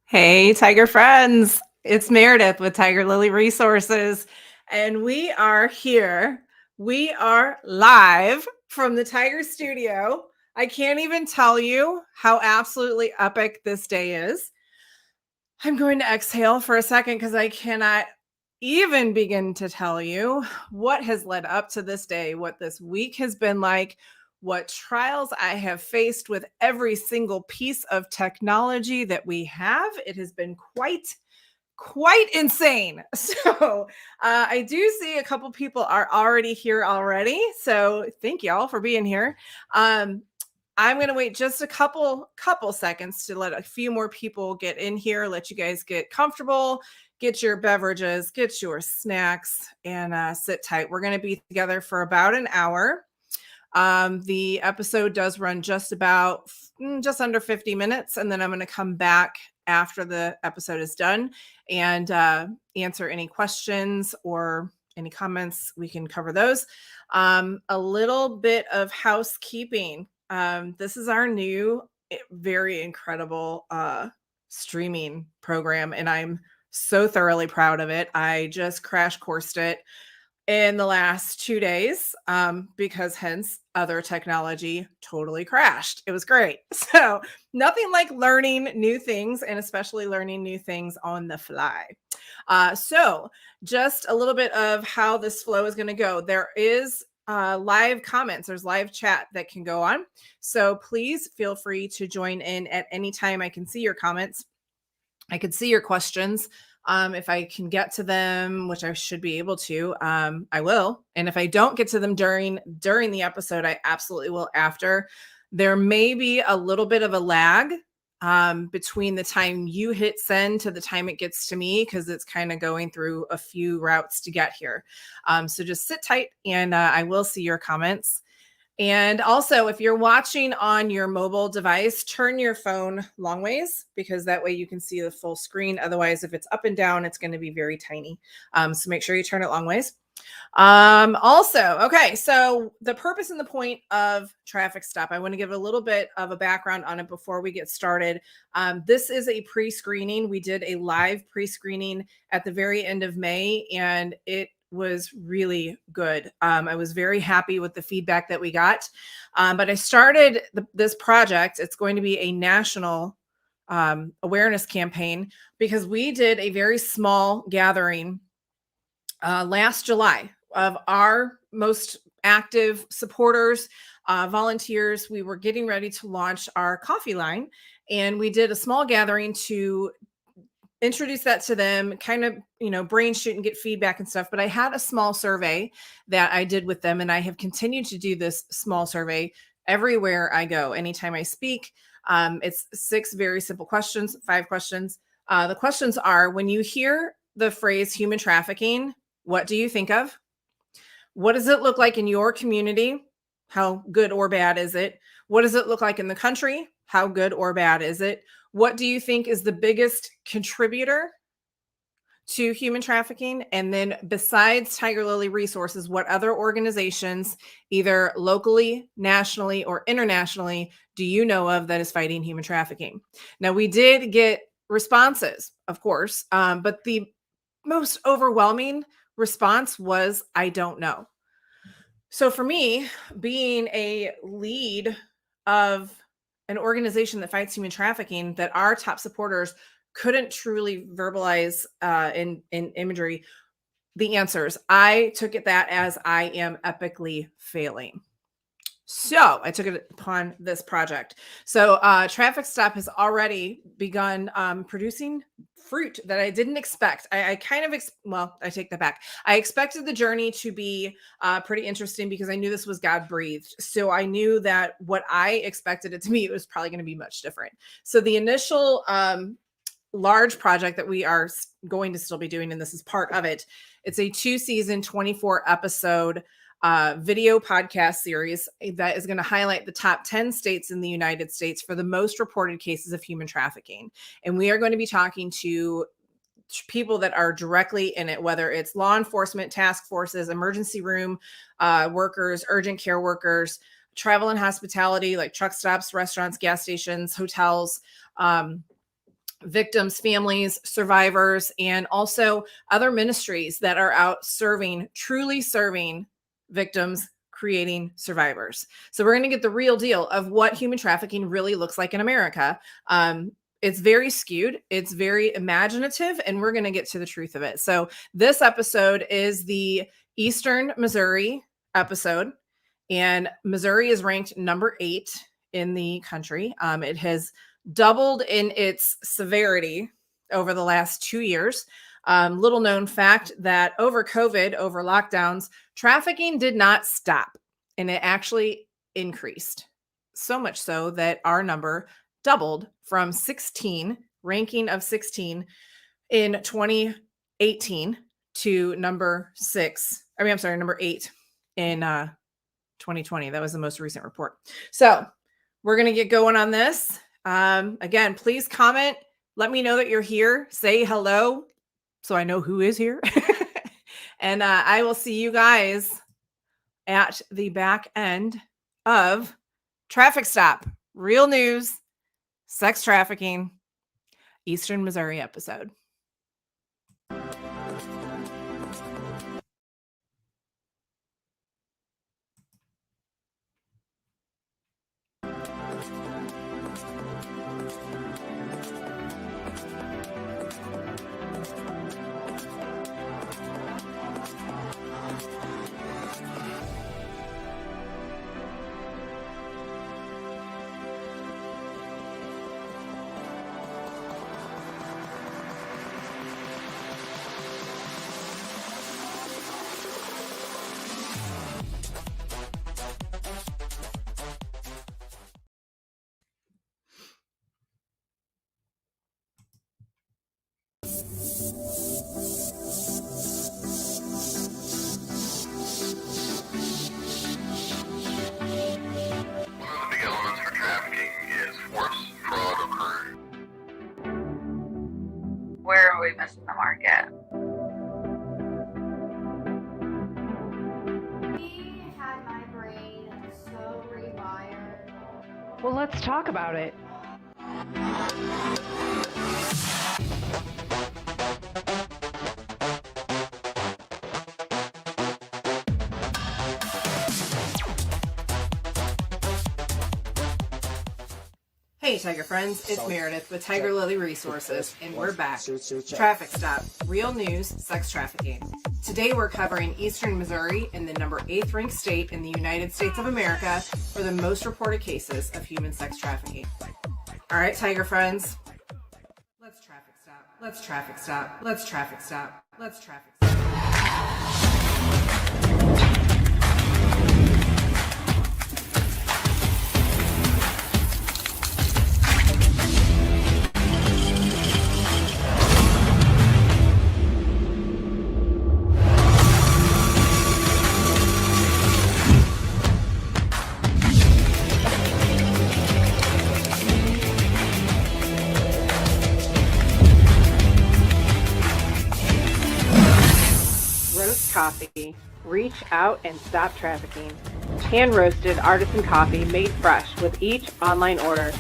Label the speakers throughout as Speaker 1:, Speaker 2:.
Speaker 1: Hey, Tiger friends. It's Meredith with Tiger Lily Resources, and we are here. We are live from the Tiger Studio. I can't even tell you how absolutely epic this day is. I'm going to exhale for a second because I cannot even begin to tell you what has led up to this day, what this week has been like, what trials I have faced with every single piece of technology that we have. It has been quite insane. So I do see a couple people are already here already. So thank y'all for being here. I'm going to wait just a couple seconds to let a few more people get in here, let you guys get comfortable, get your beverages, get your snacks, and sit tight. We're going to be together for about an hour. The episode does run just under 50 minutes, and then I'm going to come back after the episode is done and answer any questions or any comments. We can cover those. A little bit of housekeeping. This is our new, very incredible streaming program, and I'm so thoroughly proud of it. I just crash coursed it in the last 2 days because hence other technology totally crashed. It was great. So nothing like learning new things, and especially learning new things on the fly. So just a little bit of how this flow is going to go. There is live comments. There's live chat that can go on. So please feel free to join in at any time. I can see your comments. I can see your questions. If I can get to them, which I should be able to, I will. And if I don't get to them during the episode, I absolutely will after. There may be a little bit of a lag between the time you hit send to the time it gets to me, because it's kind of going through a few routes to get here. So just sit tight, and I will see your comments. And also, if you're watching on your mobile device, turn your phone long ways, because that way you can see the full screen. Otherwise, if it's up and down, it's going to be very tiny. So make sure you turn it long ways. Also, okay, so the purpose and the point of Traffick Stop, I want to give a little bit of a background on it before we get started. This is a pre-screening. We did a live pre-screening at the very end of May, and it was really good. I was very happy with the feedback that we got. But I started this project. It's going to be a national awareness campaign, because we did a very small gathering last July of our most active supporters, volunteers. We were getting ready to launch our coffee line, and we did a small gathering to introduce that to them, kind of, brain shoot and get feedback and stuff. But I had a small survey that I did with them, and I have continued to do this small survey everywhere I go. Anytime I speak, it's 6 very simple questions, 5 questions. The questions are: when you hear the phrase human trafficking, what do you think of? What does it look like in your community? How good or bad is it? What does it look like in the country? How good or bad is it? What do you think is the biggest contributor to human trafficking? And then, besides Tiger Lily Resources, what other organizations, either locally, nationally, or internationally, do you know of that is fighting human trafficking? Now, we did get responses, of course, but the most overwhelming response was, I don't know. So for me, being a lead of an organization that fights human trafficking, that our top supporters couldn't truly verbalize in imagery the answers, I took it that as I am epically failing. So I took it upon this project. So Traffic Stop has already begun producing fruit that I didn't expect. I kind of, I take that back. I expected the journey to be pretty interesting, because I knew this was God breathed. So I knew that what I expected it to be, it was probably going to be much different. So the initial large project that we are going to still be doing, and this is part of it, it's a 2-season, 24-episode video podcast series that is going to highlight the top 10 states in the United States for the most reported cases of human trafficking. And we are going to be talking to people that are directly in it, whether it's law enforcement, task forces, emergency room workers, urgent care workers, travel and hospitality, like truck stops, restaurants, gas stations, hotels, victims, families, survivors, and also other ministries that are out serving, truly serving victims, creating survivors. So we're going to get the real deal of what human trafficking really looks like in America. It's very skewed, it's very imaginative, and we're going to get to the truth of it. So this episode is the Eastern Missouri episode, and Missouri is ranked number 8 in the country. It has doubled in its severity over the last 2 years. Little known fact that over COVID, over lockdowns, trafficking did not stop, and it actually increased. So much so that our number doubled from 16, ranking of 16 in 2018 to number 8 in 2020. That was the most recent report. So we're going to get going on this. Again, please comment. Let me know that you're here. Say hello so I know who is here. And I will see you guys at the back end of Traffic Stop, real news, sex trafficking, Eastern Missouri episode.
Speaker 2: Where are we missing the market?
Speaker 3: He had my brain so rewired.
Speaker 4: Well, let's talk about it.
Speaker 1: Hey, Tiger friends, it's Meredith with Tiger Lily Resources, and we're back. Traffic Stop, real news, sex trafficking. Today we're covering Eastern Missouri in the number 8th ranked state in the United States of America for the most reported cases of human sex trafficking. All right, Tiger friends, let's traffic stop. Let's traffic stop. Let's traffic stop. Let's traffic stop. Coffee. Reach out and stop trafficking. Hand-roasted artisan coffee made fresh with each online order.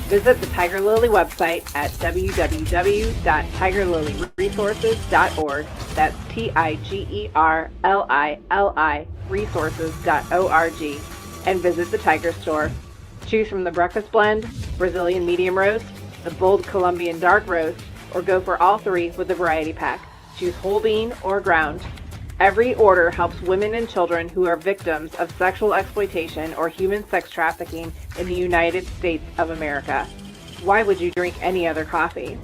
Speaker 1: Visit the Tiger Lily website at www.tigerlilyresources.org. That's TIGERLILI resources.org. And visit the Tiger store. Choose from the breakfast blend, Brazilian medium roast, the bold Colombian dark roast, or go for all three with the variety pack. Choose whole bean or ground. Every order helps women and children who are victims of sexual exploitation or human sex trafficking in the United States of America. Why would you drink any other coffee?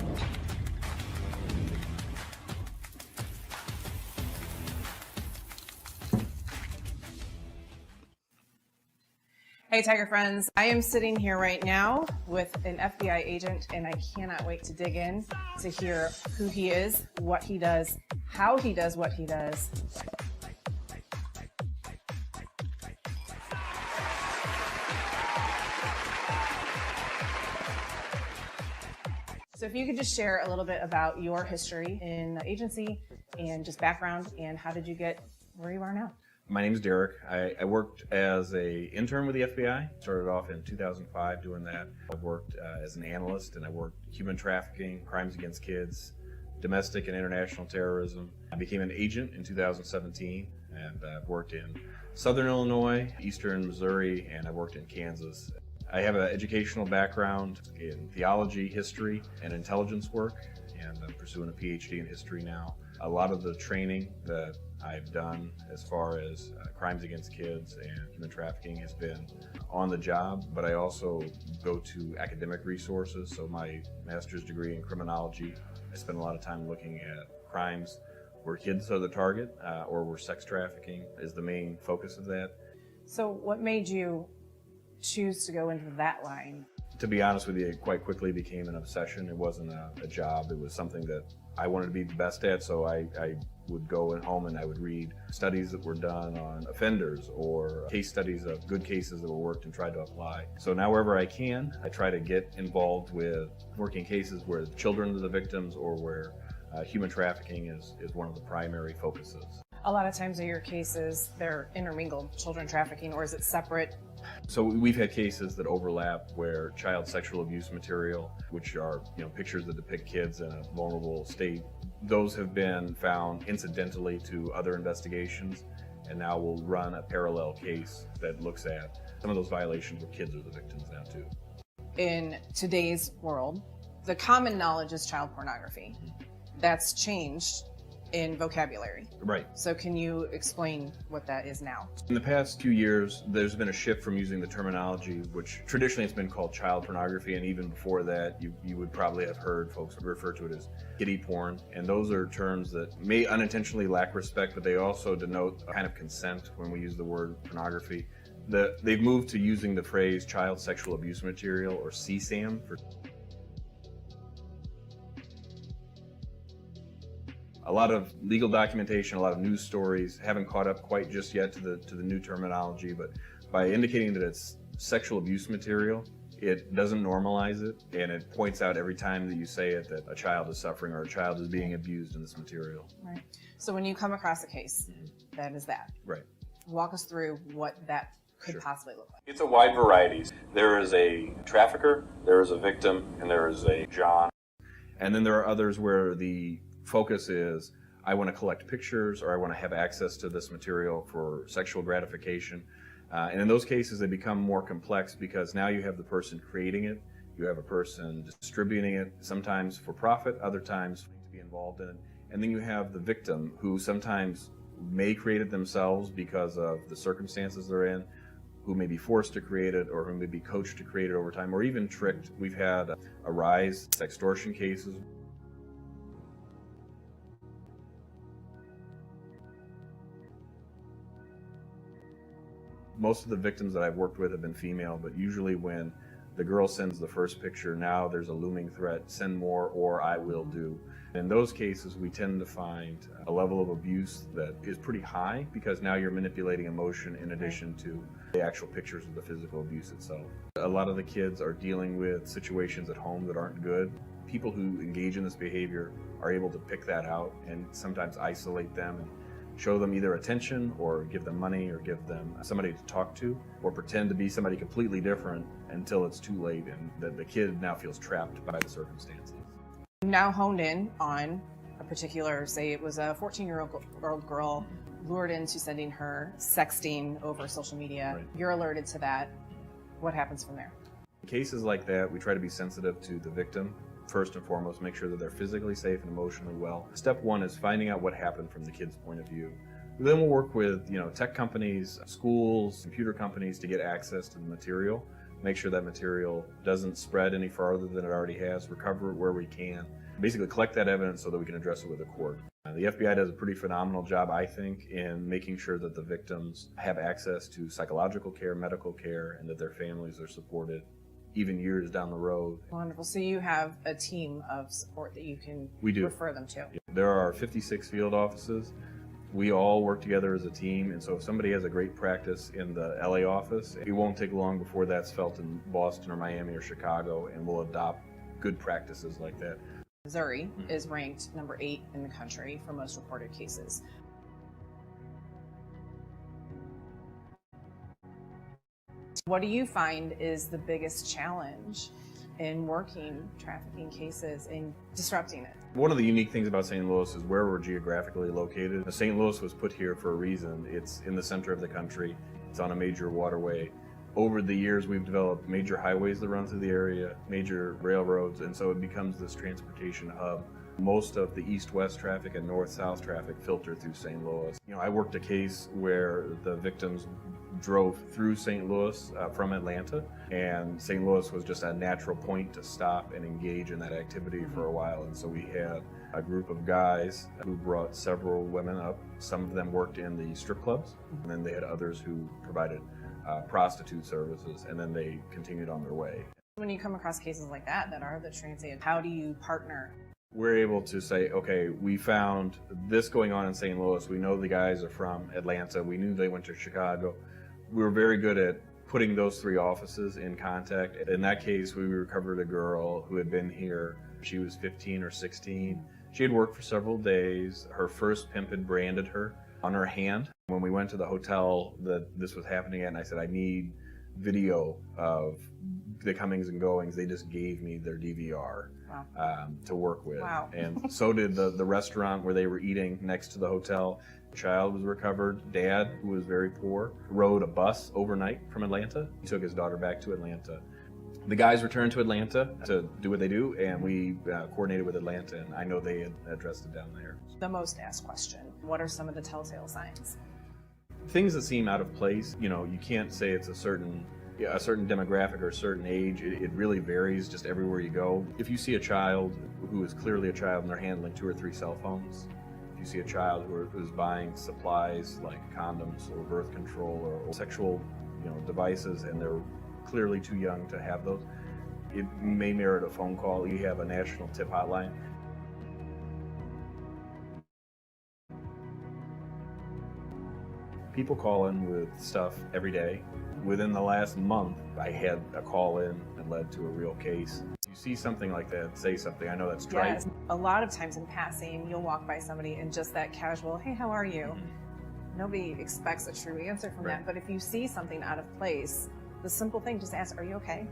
Speaker 1: Hey, Tiger friends. I am sitting here right now with an FBI agent, and I cannot wait to dig in to hear who he is, what he does, how he does what he does. So if you could just share a little bit about your history in the agency and just background, and how did you get where you are now?
Speaker 2: My name's Derek. I worked as an intern with the FBI. Started off in 2005 doing that. I've worked as an analyst, and I worked human trafficking, crimes against kids, domestic and international terrorism. I became an agent in 2017, and I've worked in Southern Illinois, Eastern Missouri, and I've worked in Kansas. I have an educational background in theology, history, and intelligence work, and I'm pursuing a PhD in history now. A lot of the training that I've done as far as crimes against kids and human trafficking has been on the job, but I also go to academic resources. So my master's degree in criminology, I spend a lot of time looking at crimes where kids are the target or where sex trafficking is the main focus of that.
Speaker 1: So what made you choose to go into that line?
Speaker 2: To be honest with you, it quite quickly became an obsession. It wasn't a job. It was something that I wanted to be the best at, so I would go at home and I would read studies that were done on offenders or case studies of good cases that were worked and tried to apply. So now wherever I can, I try to get involved with working cases where children are the victims or where human trafficking is one of the primary focuses.
Speaker 1: A lot of times in your cases, they're intermingled, children trafficking, or is it separate?
Speaker 2: So we've had cases that overlap where child sexual abuse material, which are pictures that depict kids in a vulnerable state, those have been found incidentally to other investigations, and now we'll run a parallel case that looks at some of those violations where kids are the victims now too.
Speaker 1: In today's world, the common knowledge is child pornography. That's changed in vocabulary.
Speaker 2: Right.
Speaker 1: So can you explain what that is now?
Speaker 2: In the past few years, there's been a shift from using the terminology, which traditionally has been called child pornography, and even before that, you would probably have heard folks refer to it as kiddie porn. And those are terms that may unintentionally lack respect, but they also denote a kind of consent when we use the word pornography. They've moved to using the phrase child sexual abuse material, or CSAM, for a lot of legal documentation, a lot of news stories haven't caught up quite just yet to the new terminology, but by indicating that it's sexual abuse material, it doesn't normalize it, and it points out every time that you say it that a child is suffering or a child is being abused in this material.
Speaker 1: Right. So when you come across a case, that is that.
Speaker 2: Right.
Speaker 1: Walk us through what that could
Speaker 2: Sure.
Speaker 1: possibly look like.
Speaker 2: It's a wide variety. There is a trafficker, there is a victim, and there is a John. And then there are others where the focus is, I want to collect pictures or I want to have access to this material for sexual gratification. And in those cases, they become more complex because now you have the person creating it, you have a person distributing it, sometimes for profit, other times to be involved in it. And then you have the victim who sometimes may create it themselves because of the circumstances they're in, who may be forced to create it or who may be coached to create it over time, or even tricked. We've had a rise in extortion cases. Most of the victims that I've worked with have been female, but usually when the girl sends the first picture, now there's a looming threat, send more or I will do. In those cases, we tend to find a level of abuse that is pretty high because now you're manipulating emotion in addition to the actual pictures of the physical abuse itself. A lot of the kids are dealing with situations at home that aren't good. People who engage in this behavior are able to pick that out and sometimes isolate them and show them either attention or give them money or give them somebody to talk to or pretend to be somebody completely different until it's too late and the kid now feels trapped by the circumstances.
Speaker 1: Now honed in on a particular, say it was a 14-year-old girl lured into sending her sexting over social media.
Speaker 2: Right.
Speaker 1: You're alerted to that. What happens from there?
Speaker 2: In cases like that, we try to be sensitive to the victim. First and foremost, make sure that they're physically safe and emotionally well. Step one is finding out what happened from the kid's point of view. Then we'll work with tech companies, schools, computer companies to get access to the material. Make sure that material doesn't spread any farther than it already has, recover it where we can. Basically collect that evidence so that we can address it with a court. The FBI does a pretty phenomenal job, I think, in making sure that the victims have access to psychological care, medical care, and that their families are supported even years down the road.
Speaker 1: Wonderful. So you have a team of support that you can refer them to.
Speaker 2: There are 56 field offices. We all work together as a team, and so if somebody has a great practice in the LA office, it won't take long before that's felt in Boston or Miami or Chicago, and we'll adopt good practices like that.
Speaker 1: Missouri is ranked number 8 in the country for most reported cases. What do you find is the biggest challenge in working trafficking cases and disrupting it?
Speaker 2: One of the unique things about St. Louis is where we're geographically located. St. Louis was put here for a reason. It's in the center of the country. It's on a major waterway. Over the years, we've developed major highways that run through the area, major railroads, and so it becomes this transportation hub. Most of the east-west traffic and north-south traffic filter through St. Louis. I worked a case where the victims drove through St. Louis from Atlanta, and St. Louis was just a natural point to stop and engage in that activity for a while. And so we had a group of guys who brought several women up. Some of them worked in the strip clubs, and then they had others who provided prostitute services, and then they continued on their way.
Speaker 1: When you come across cases like that are the transient, how do you partner?
Speaker 2: We're able to say, okay, we found this going on in St. Louis. We know the guys are from Atlanta. We knew they went to Chicago. We were very good at putting those three offices in contact. In that case, we recovered a girl who had been here. She was 15 or 16. She had worked for several days. Her first pimp had branded her on her hand. When we went to the hotel that this was happening at, and I said, I need video of the comings and goings, they just gave me their DVR.
Speaker 1: Wow.
Speaker 2: To work with.
Speaker 1: Wow.
Speaker 2: And so did the restaurant where they were eating next to the hotel. The child was recovered. Dad, who was very poor, rode a bus overnight from Atlanta. He took his daughter back to Atlanta. The guys returned to Atlanta to do what they do, and we coordinated with Atlanta, and I know they had addressed it down there.
Speaker 1: The most asked question, what are some of the telltale signs?
Speaker 2: Things that seem out of place, you can't say it's a certain demographic or a certain age. It really varies just everywhere you go. If you see a child who is clearly a child and they're handling 2 or 3 cell phones, if you see a child who's buying supplies like condoms or birth control or sexual devices and they're clearly too young to have those, it may merit a phone call. You have a national tip hotline. People call in with stuff every day. Within the last month, I had a call in that led to a real case. You see something like that, say something. I know that's trite.
Speaker 1: Yes. A lot of times in passing, you'll walk by somebody and just that casual, hey, how are you? Nobody expects a true answer from that. But if you see something out of place, the simple thing, just ask, are you okay?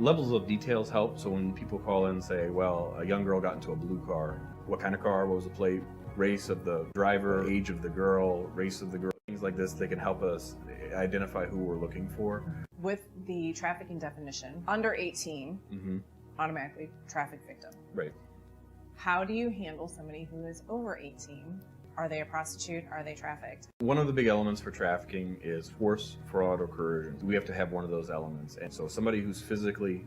Speaker 2: Levels of details help. So when people call in and say, well, a young girl got into a blue car. What kind of car? What was the plate? Race of the driver, age of the girl, race of the girl. Things like this, they can help us identify who we're looking for.
Speaker 1: With the trafficking definition, under 18, automatically traffic victim.
Speaker 2: Right.
Speaker 1: How do you handle somebody who is over 18? Are they a prostitute? Are they trafficked?
Speaker 2: One of the big elements for trafficking is force, fraud, or coercion. We have to have one of those elements. And so somebody who's physically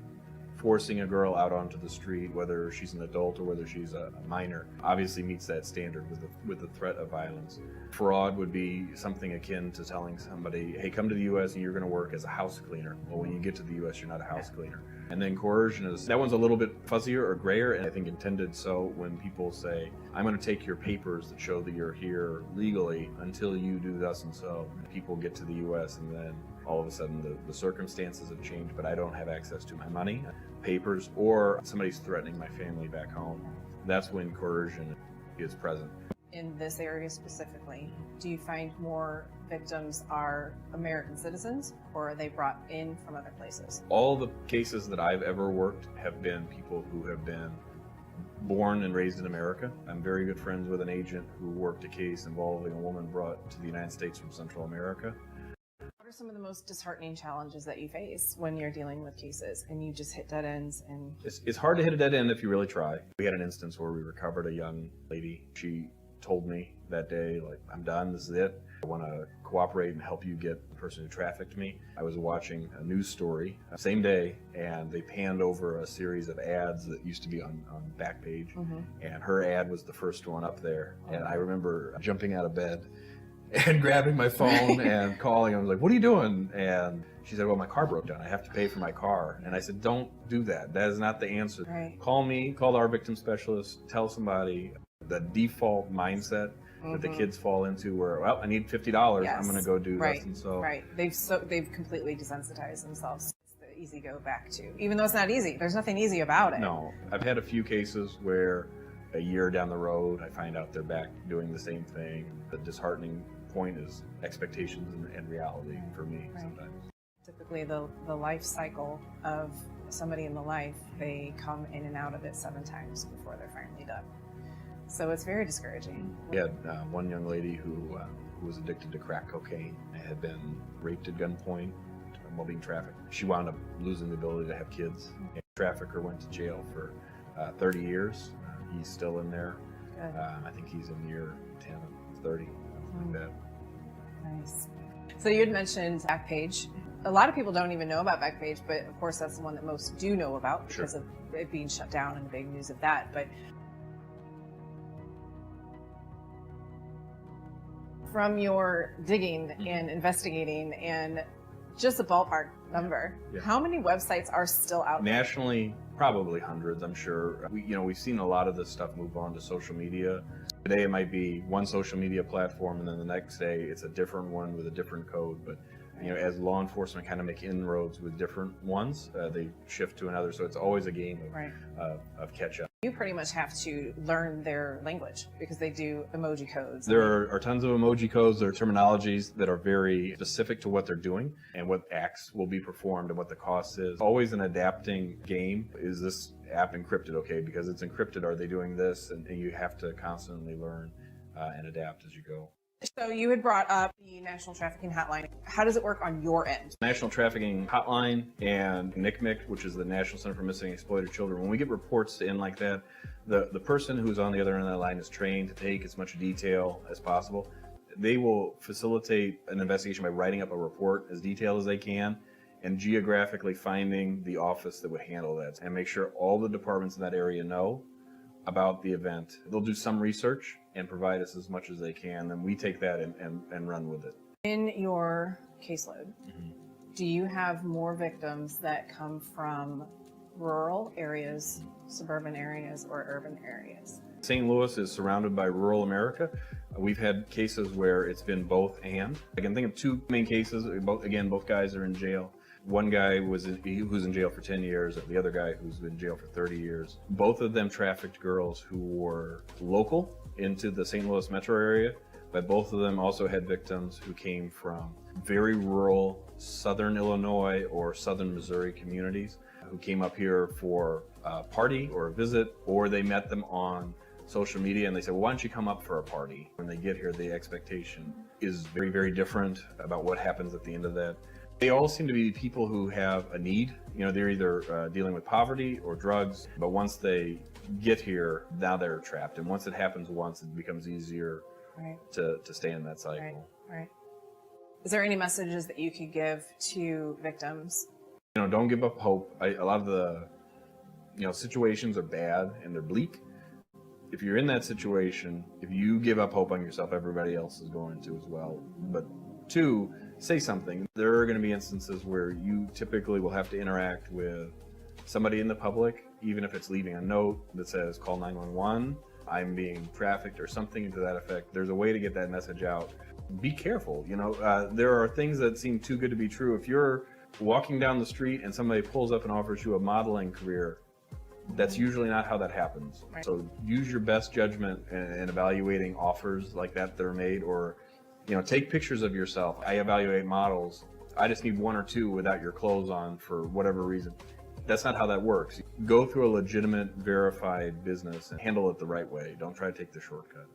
Speaker 2: forcing a girl out onto the street, whether she's an adult or whether she's a minor, obviously meets that standard with the threat of violence. Fraud would be something akin to telling somebody, hey, come to the U.S. and you're going to work as a house cleaner. Well, when you get to the U.S., you're not a house cleaner. And then coercion that one's a little bit fuzzier or grayer, and I think intended so when people say, I'm going to take your papers that show that you're here legally until you do thus and so. People get to the U.S. and then all of a sudden the circumstances have changed, but I don't have access to my money, papers, or somebody's threatening my family back home. That's when coercion is present.
Speaker 1: In this area specifically, do you find more victims are American citizens or are they brought in from other places?
Speaker 2: All the cases that I've ever worked have been people who have been born and raised in America. I'm very good friends with an agent who worked a case involving a woman brought to the United States from Central America.
Speaker 1: What are some of the most disheartening challenges that you face when you're dealing with cases and you just hit dead ends? And
Speaker 2: It's hard to hit a dead end if you really try. We had an instance where we recovered a young lady. She told me that day, like, I'm done, this is it. I want to cooperate and help you get the person who trafficked me. I was watching a news story same day, and they panned over a series of ads that used to be on Backpage, and her ad was the first one up there. And I remember jumping out of bed and grabbing my phone and calling. I was like, what are you doing? And she said, well, my car broke down. I have to pay for my car. And I said, don't do that. That is not the answer.
Speaker 1: Right.
Speaker 2: Call me, call our victim specialist, tell somebody. The default mindset that the kids fall into where, well, I need $50,
Speaker 1: Yes.
Speaker 2: I'm going to go do this. And so,
Speaker 1: Right. They've completely desensitized themselves. It's the easy go back to. Even though it's not easy. There's nothing easy about it.
Speaker 2: No. I've had a few cases where a year down the road, I find out they're back doing the same thing. The disheartening point is expectations and reality for me sometimes.
Speaker 1: typically the life cycle of somebody in the life, they come in and out of it 7 times before they're finally done. So it's very discouraging.
Speaker 2: We had one young lady who was addicted to crack cocaine and had been raped at gunpoint while being trafficked. She wound up losing the ability to have kids. And the trafficker went to jail for 30 years. He's still in there.
Speaker 1: Good.
Speaker 2: I think he's in year 10 of 30, something like that.
Speaker 1: Nice. So you had mentioned Backpage. A lot of people don't even know about Backpage, but of course that's the one that most do know about because of it being shut down and the big news of that. But from your digging and investigating and just a ballpark number, how many websites are still out there?
Speaker 2: Nationally, probably hundreds, I'm sure. We've seen a lot of this stuff move on to social media. Today it might be one social media platform, and then the next day it's a different one with a different code. But as law enforcement kind of make inroads with different ones, they shift to another. So it's always a game of catch up.
Speaker 1: You pretty much have to learn their language because they do emoji codes.
Speaker 2: There are tons of emoji codes. There are terminologies that are very specific to what they're doing and what acts will be performed and what the cost is. Always an adapting game. Is this app encrypted? Okay, because it's encrypted, are they doing this? And you have to constantly learn and adapt as you go.
Speaker 1: So you had brought up the National Trafficking Hotline. How does it work on your end?
Speaker 2: National Trafficking Hotline and NCMEC, which is the National Center for Missing and Exploited Children. When we get reports in like that, the person who's on the other end of that line is trained to take as much detail as possible. They will facilitate an investigation by writing up a report as detailed as they can and geographically finding the office that would handle that and make sure all the departments in that area know about the event. They'll do some research and provide us as much as they can, then we take that and run with it.
Speaker 1: In your caseload, do you have more victims that come from rural areas, suburban areas, or urban areas?
Speaker 2: St. Louis is surrounded by rural America. We've had cases where it's been both and. I can think of 2 main cases. Both guys are in jail. One guy who's in jail for 10 years, and the other guy who's been in jail for 30 years. Both of them trafficked girls who were local into the St. Louis metro area, but both of them also had victims who came from very rural southern Illinois or southern Missouri communities who came up here for a party or a visit, or they met them on social media and they said, well, why don't you come up for a party? When they get here, the expectation is very, very different about what happens at the end of that. They all seem to be people who have a need. They're either dealing with poverty or drugs, but once they get here, now they're trapped. And once it happens once, it becomes easier to stay in that cycle.
Speaker 1: Right. Is there any messages that you could give to victims?
Speaker 2: Don't give up hope. A lot of the situations are bad and they're bleak. If you're in that situation, if you give up hope on yourself, everybody else is going to as well. But 2, say something. There are going to be instances where you typically will have to interact with somebody in the public, even if it's leaving a note that says, call 911, I'm being trafficked, or something to that effect. There's a way to get that message out. Be careful. There are things that seem too good to be true. If you're walking down the street and somebody pulls up and offers you a modeling career, that's usually not how that happens. So use your best judgment in evaluating offers like that are made, or take pictures of yourself. I evaluate models. I just need 1 or 2 without your clothes on for whatever reason. That's not how that works. Go through a legitimate, verified business and handle it the right way. Don't try to take the shortcut.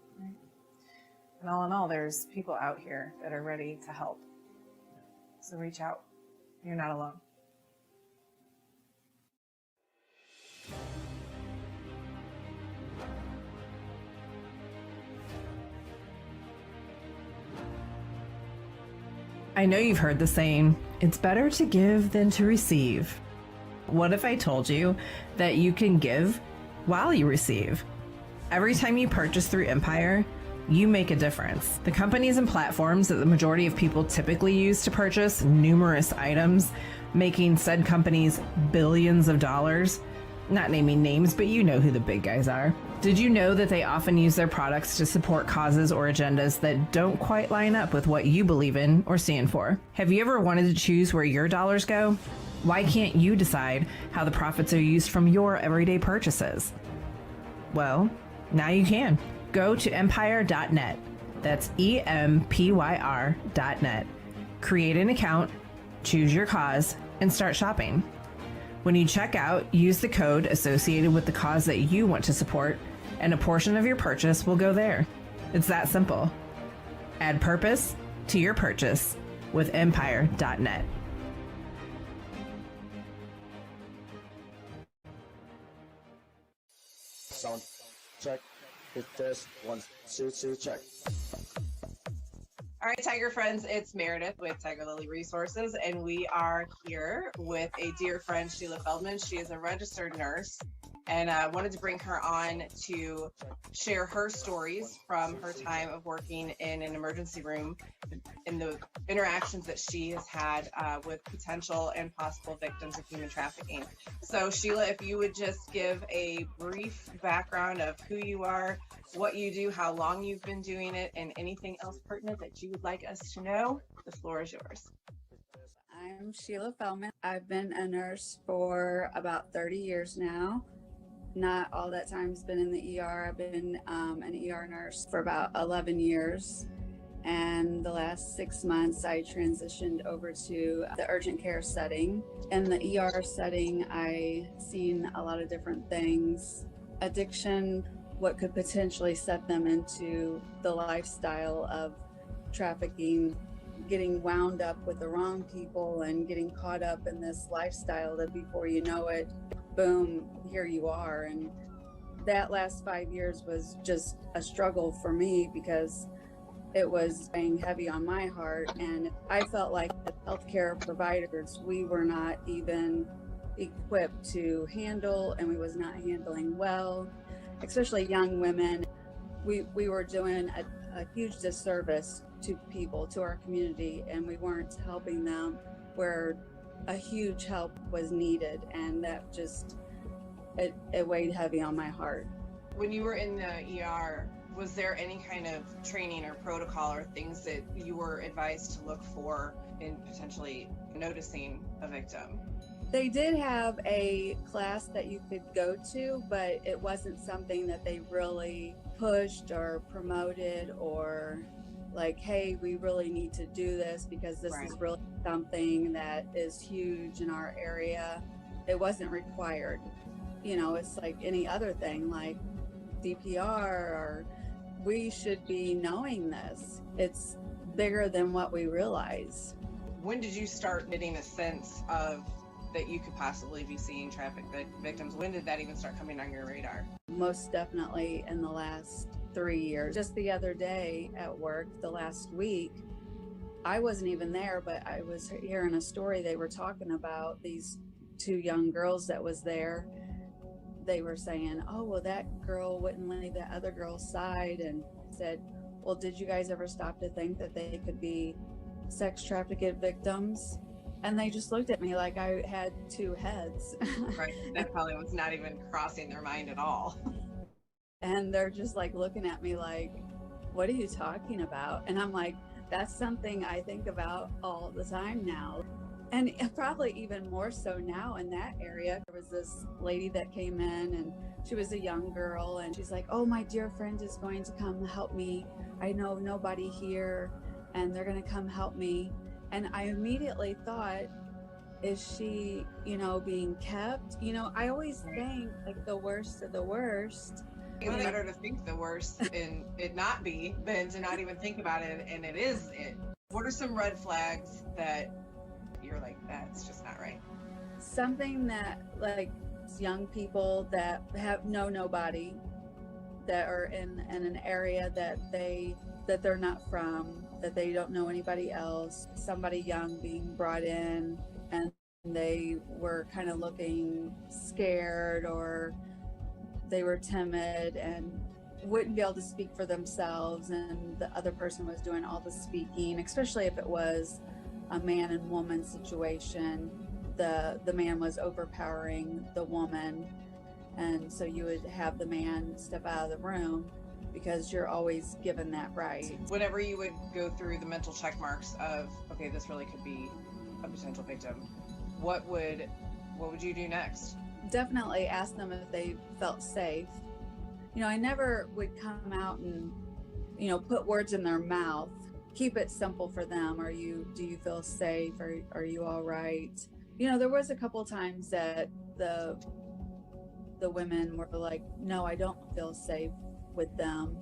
Speaker 1: And all in all, there's people out here that are ready to help. So reach out. You're not alone.
Speaker 5: I know you've heard the saying, it's better to give than to receive. What if I told you that you can give while you receive? Every time you purchase through Empire, you make a difference. The companies and platforms that the majority of people typically use to purchase numerous items, making said companies billions of dollars. Not naming names, but you know who the big guys are. Did you know that they often use their products to support causes or agendas that don't quite line up with what you believe in or stand for? Have you ever wanted to choose where your dollars go? Why can't you decide how the profits are used from your everyday purchases? Well, now you can. Go to empire.net. That's EMPYR.net. Create an account, choose your cause, and start shopping. When you check out, use the code associated with the cause that you want to support, and a portion of your purchase will go there. It's that simple. Add purpose to your purchase with empire.net.
Speaker 6: Sound check. Hit this. 1, 2, 2, check.
Speaker 1: All right, Tiger friends, it's Meredith with Tiger Lily Resources, and we are here with a dear friend, Sheila Feldman. She is a registered nurse, and I wanted to bring her on to share her stories from her time of working in an emergency room and the interactions that she has had with potential and possible victims of human trafficking. So Sheila, if you would just give a brief background of who you are, what you do, how long you've been doing it, and anything else pertinent that you would like us to know, the floor is yours.
Speaker 7: I'm Sheila Feldman. I've been a nurse for about 30 years now. Not all that time's been in the ER. I've been an ER nurse for about 11 years. And the last 6 months, I transitioned over to the urgent care setting. In the ER setting, I've seen a lot of different things. Addiction, what could potentially set them into the lifestyle of trafficking, getting wound up with the wrong people and getting caught up in this lifestyle that before you know it, boom, here you are. And that last 5 years was just a struggle for me because it was weighing heavy on my heart. And I felt like the healthcare providers, we were not even equipped to handle, and we was not handling well, especially young women. We were doing a huge disservice to people, to our community, and we weren't helping them where a huge help was needed. And that just, it weighed heavy on my heart.
Speaker 1: When you were in the ER, was there any kind of training or protocol or things that you were advised to look for in potentially noticing a victim?
Speaker 7: They did have a class that you could go to, but it wasn't something that they really pushed or promoted, or like, hey, we really need to do this because this is really something that is huge in our area. It wasn't required. You know, it's like any other thing, like CPR, or we should be knowing this. It's bigger than what we realize.
Speaker 1: When did you start getting a sense of that you could possibly be seeing traffic victims? When did that even start coming on your radar?
Speaker 7: Most definitely in the last 3 years. Just the other day at work, the last week, I wasn't even there, but I was hearing a story. They were talking about these 2 young girls that was there. They were saying, oh, well, that girl wouldn't leave that other girl's side, and said, well, did you guys ever stop to think that they could be sex trafficked victims? And they just looked at me like I had 2 heads.
Speaker 1: Right. That probably was not even crossing their mind at all.
Speaker 7: And they're just like looking at me like, what are you talking about? And I'm like, that's something I think about all the time now. And probably even more so now in that area. There was this lady that came in, and she was a young girl, and she's like, oh, my dear friend is going to come help me. I know nobody here, and they're going to come help me. And I immediately thought, is she, you know, being kept? You know, I always think like the worst of the worst.
Speaker 1: It's better to think the worst and it not be than to not even think about it and it is it. What are some red flags that you're like, that's just not right?
Speaker 7: Something that, like, young people that know nobody, that are in an area that they're not from, that they don't know anybody else, somebody young being brought in and they were kind of looking scared, or they were timid and wouldn't be able to speak for themselves, and the other person was doing all the speaking, especially if it was a man and woman situation. The man was overpowering the woman, and so you would have the man step out of the room because you're always given that right.
Speaker 1: Whenever you would go through the mental check marks of, okay, this really could be a potential victim, what would you do next?
Speaker 7: Definitely ask them if they felt safe. You know, I never would come out and, you know, put words in their mouth keep it simple for them. Do you feel safe? Are you all right? You know, there was a couple times that the women were like, no, I don't feel safe with them.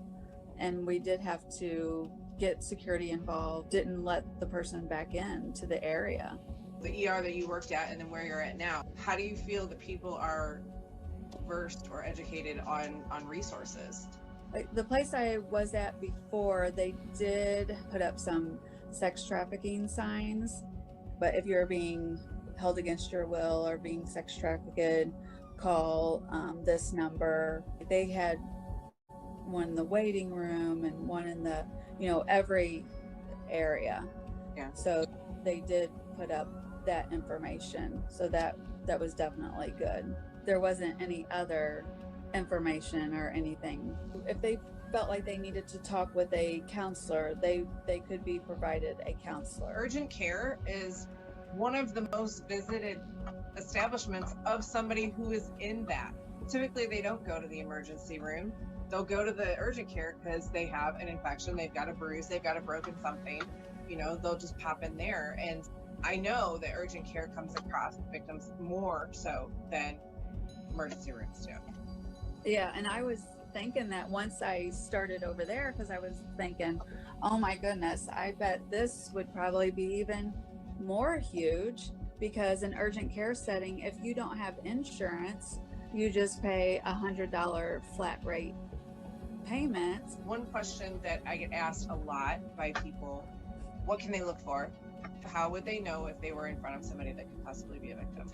Speaker 7: And we did have to get security involved, didn't let the person back into the area.
Speaker 8: The ER that you worked at and then where you're at now, how do you feel that people are versed or educated on resources?
Speaker 7: Like the place I was at before, they did put up some sex trafficking signs, but if you're being held against your will or being sex trafficked, call this number. They had one in the waiting room and one in the, you know, every area.
Speaker 8: Yeah.
Speaker 7: So they did put up that information. So that was definitely good. There wasn't any other information or anything. If they felt like they needed to talk with a counselor, they could be provided a counselor.
Speaker 8: Urgent care is one of the most visited establishments of somebody who is in that. Typically, they don't go to the emergency room. They'll go to the urgent care because they have an infection, they've got a bruise, they've got a broken something. You know, they'll just pop in there. And I know that urgent care comes across victims more so than emergency rooms do.
Speaker 7: Yeah, and I was thinking that once I started over there, because I was thinking, oh my goodness, I bet this would probably be even more huge, because in urgent care setting, if you don't have insurance, you just pay $100 flat rate payment.
Speaker 8: One question that I get asked a lot by people, what can they look for? How would they know if they were in front of somebody that could possibly be a victim?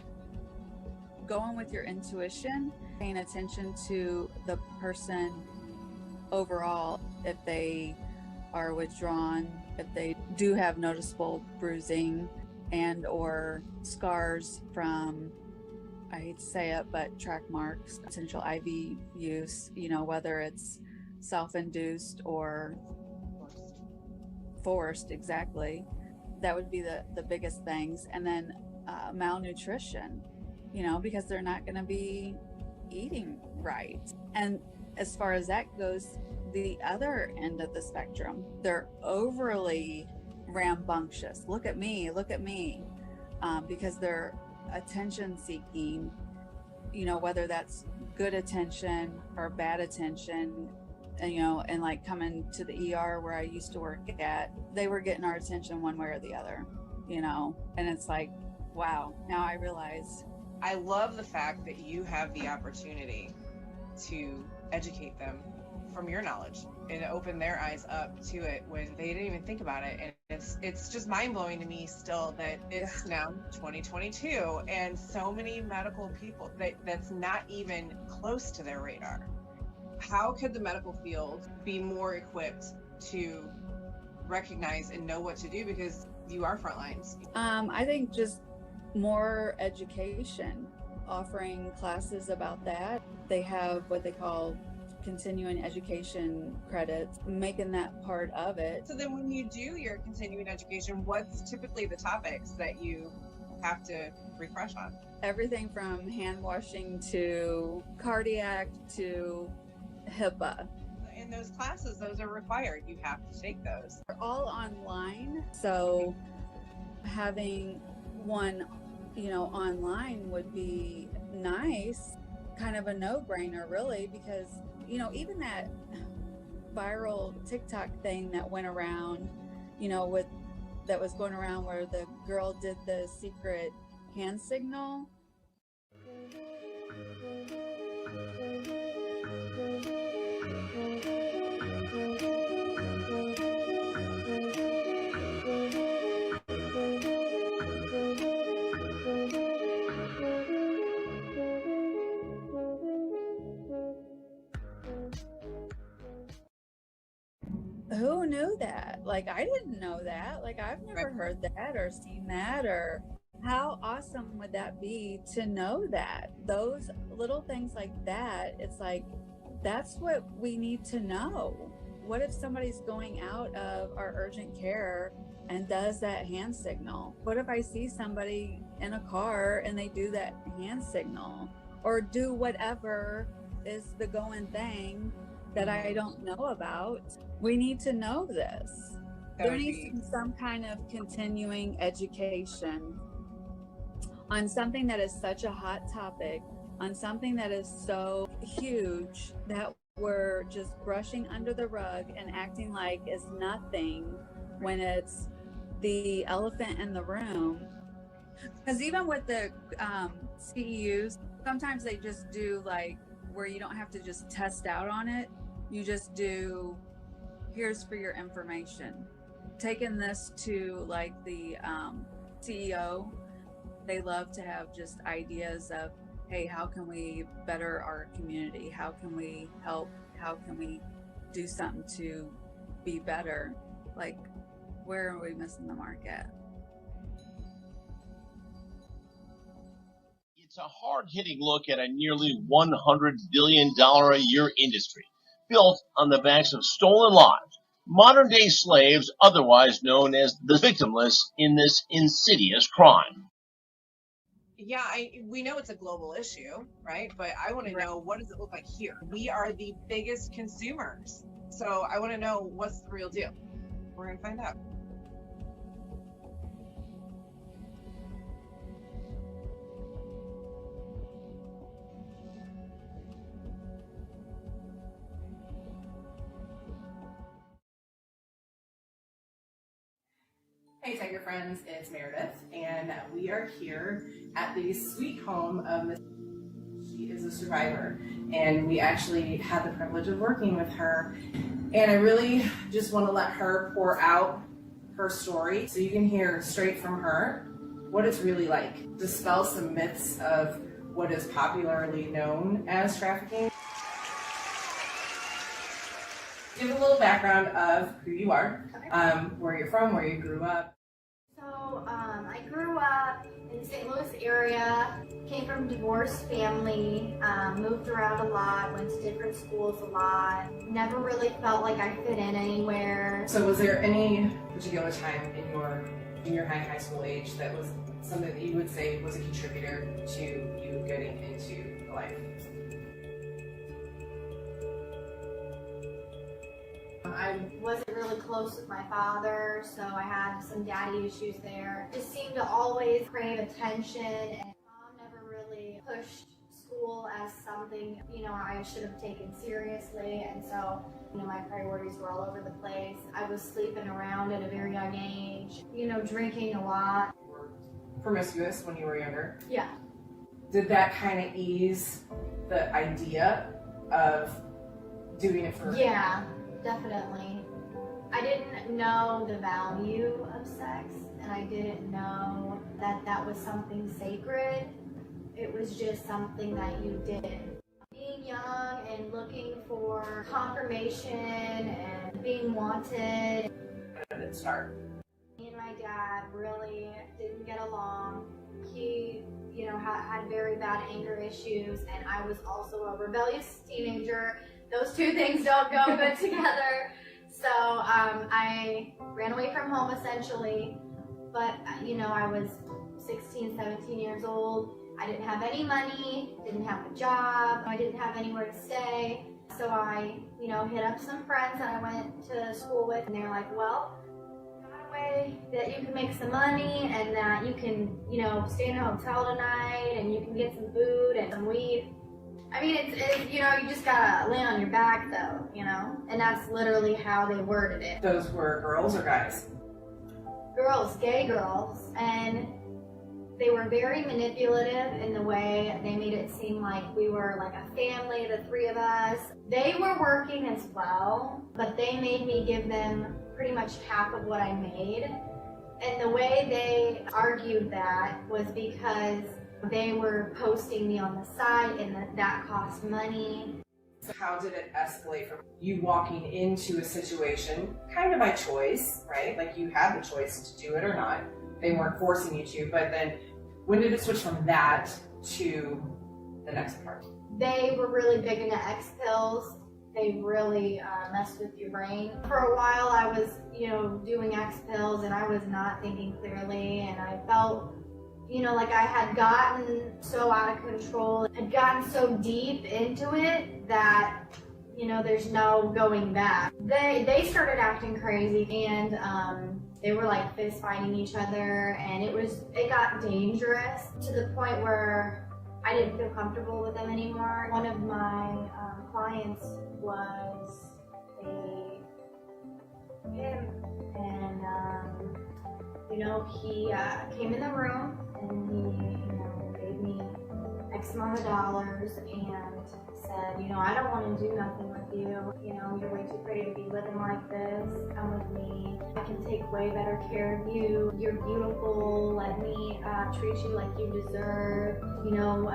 Speaker 7: Going with your intuition, paying attention to the person overall, if they are withdrawn, if they do have noticeable bruising and or scars from, I hate to say it, but track marks, potential IV use, you know, whether it's self-induced or forced, exactly. That would be the biggest things. And then malnutrition, you know, because they're not going to be eating right. And as far as that goes, the other end of the spectrum, they're overly rambunctious. Look at me, because they're attention seeking, you know, whether that's good attention or bad attention. And, you know, and like coming to the ER where I used to work at, they were getting our attention one way or the other, you know, and it's like, wow, now I realize.
Speaker 8: I love the fact that you have the opportunity to educate them from your knowledge and open their eyes up to it when they didn't even think about it. And it's just mind-blowing to me still that it's now 2022 and so many medical people that's not even close to their radar. How could the medical field be more equipped to recognize and know what to do, because you are frontlines?
Speaker 7: I think just more education, offering classes about that. They have what they call continuing education credits, making that part of it.
Speaker 8: So then when you do your continuing education, what's typically the topics that you have to refresh on?
Speaker 7: Everything from hand washing to cardiac to HIPAA.
Speaker 8: In those classes, those are required. You have to take those.
Speaker 7: They're all online. So having one, you know, online would be nice, kind of a no-brainer really, because, you know, even that viral TikTok thing that went around, you know, that was going around where the girl did the secret hand signal. Who knew that? Like, I didn't know that. Like, I've never heard that or seen that. Or how awesome would that be to know that? Those little things like that, it's like, that's what we need to know. What if somebody's going out of our urgent care and does that hand signal? What if I see somebody in a car and they do that hand signal or do whatever is the going thing that I don't know about? We need to know this. There needs to be some kind of continuing education on something that is such a hot topic, on something that is so huge that we're just brushing under the rug and acting like it's nothing when it's the elephant in the room. Because even with the CEUs, sometimes they just do like where you don't have to just test out on it. You just do, here's for your information. Taking this to like the CEO, they love to have just ideas of, hey, how can we better our community? How can we help? How can we do something to be better? Like, where are we missing the mark at?
Speaker 9: It's a hard-hitting look at a nearly $100 billion a year industry built on the backs of stolen lives, modern-day slaves, otherwise known as the victimless in this insidious crime.
Speaker 8: Yeah, we know it's a global issue, right? But I want to know, what does it look like here? We are the biggest consumers. So I want to know, what's the real deal? We're going to find out.
Speaker 5: Hey Tiger friends, it's Meredith, and we are here at the sweet home of Miss. She is a survivor, and we actually had the privilege of working with her, and I really just want to let her pour out her story so you can hear straight from her what it's really like. Dispel some myths of what is popularly known as trafficking. Give a little background of who you are, where you're from, where you grew up.
Speaker 3: So I grew up in the St. Louis area, came from a divorced family, moved around a lot, went to different schools a lot, never really felt like I fit in anywhere.
Speaker 5: So was there any particular time in your junior high school age that was something that you would say was a contributor to you getting into life?
Speaker 3: I wasn't really close with my father, so I had some daddy issues there. Just seemed to always crave attention, and mom never really pushed school as something, I should have taken seriously, and so, my priorities were all over the place. I was sleeping around at a very young age, drinking a lot.
Speaker 5: You were promiscuous when you were younger.
Speaker 3: Yeah.
Speaker 5: Did that kind of ease the idea of doing it for?
Speaker 3: Yeah. Definitely. I didn't know the value of sex, and I didn't know that that was something sacred. It was just something that you did. Being young and looking for confirmation and being wanted.
Speaker 5: How did it start?
Speaker 3: Me and my dad really didn't get along. He, had very bad anger issues, and I was also a rebellious teenager. Those two things don't go good together. So I ran away from home essentially, but I was 16, 17 years old. I didn't have any money, didn't have a job, I didn't have anywhere to stay. So I, hit up some friends that I went to school with, and they're like, well, got a way that you can make some money and that you can, stay in a hotel tonight and you can get some food and some weed. I mean, it's you just gotta land on your back though, and that's literally how they worded it.
Speaker 5: Those were girls or guys?
Speaker 3: Girls, gay girls, and they were very manipulative in the way they made it seem like we were like a family, the three of us. They were working as well, but they made me give them pretty much half of what I made. And the way they argued that was because they were posting me on the side, and that cost money.
Speaker 5: So how did it escalate from you walking into a situation kind of by choice, right? Like you had the choice to do it or not. They weren't forcing you to, but then when did it switch from that to the next part?
Speaker 3: They were really big into X pills. They really messed with your brain. For a while I was, doing X pills, and I was not thinking clearly, and I felt like I had gotten so out of control, had gotten so deep into it that, you know, there's no going back. They started acting crazy, and they were like fist fighting each other, and it got dangerous to the point where I didn't feel comfortable with them anymore. One of my clients was a pimp, and you know, he came in the room and he, you know, gave me X amount of dollars and said, you know, I don't want to do nothing with you. You know, you're way too pretty to be living like this. Come with me. I can take way better care of you. You're beautiful. Let me treat you like you deserve. You know,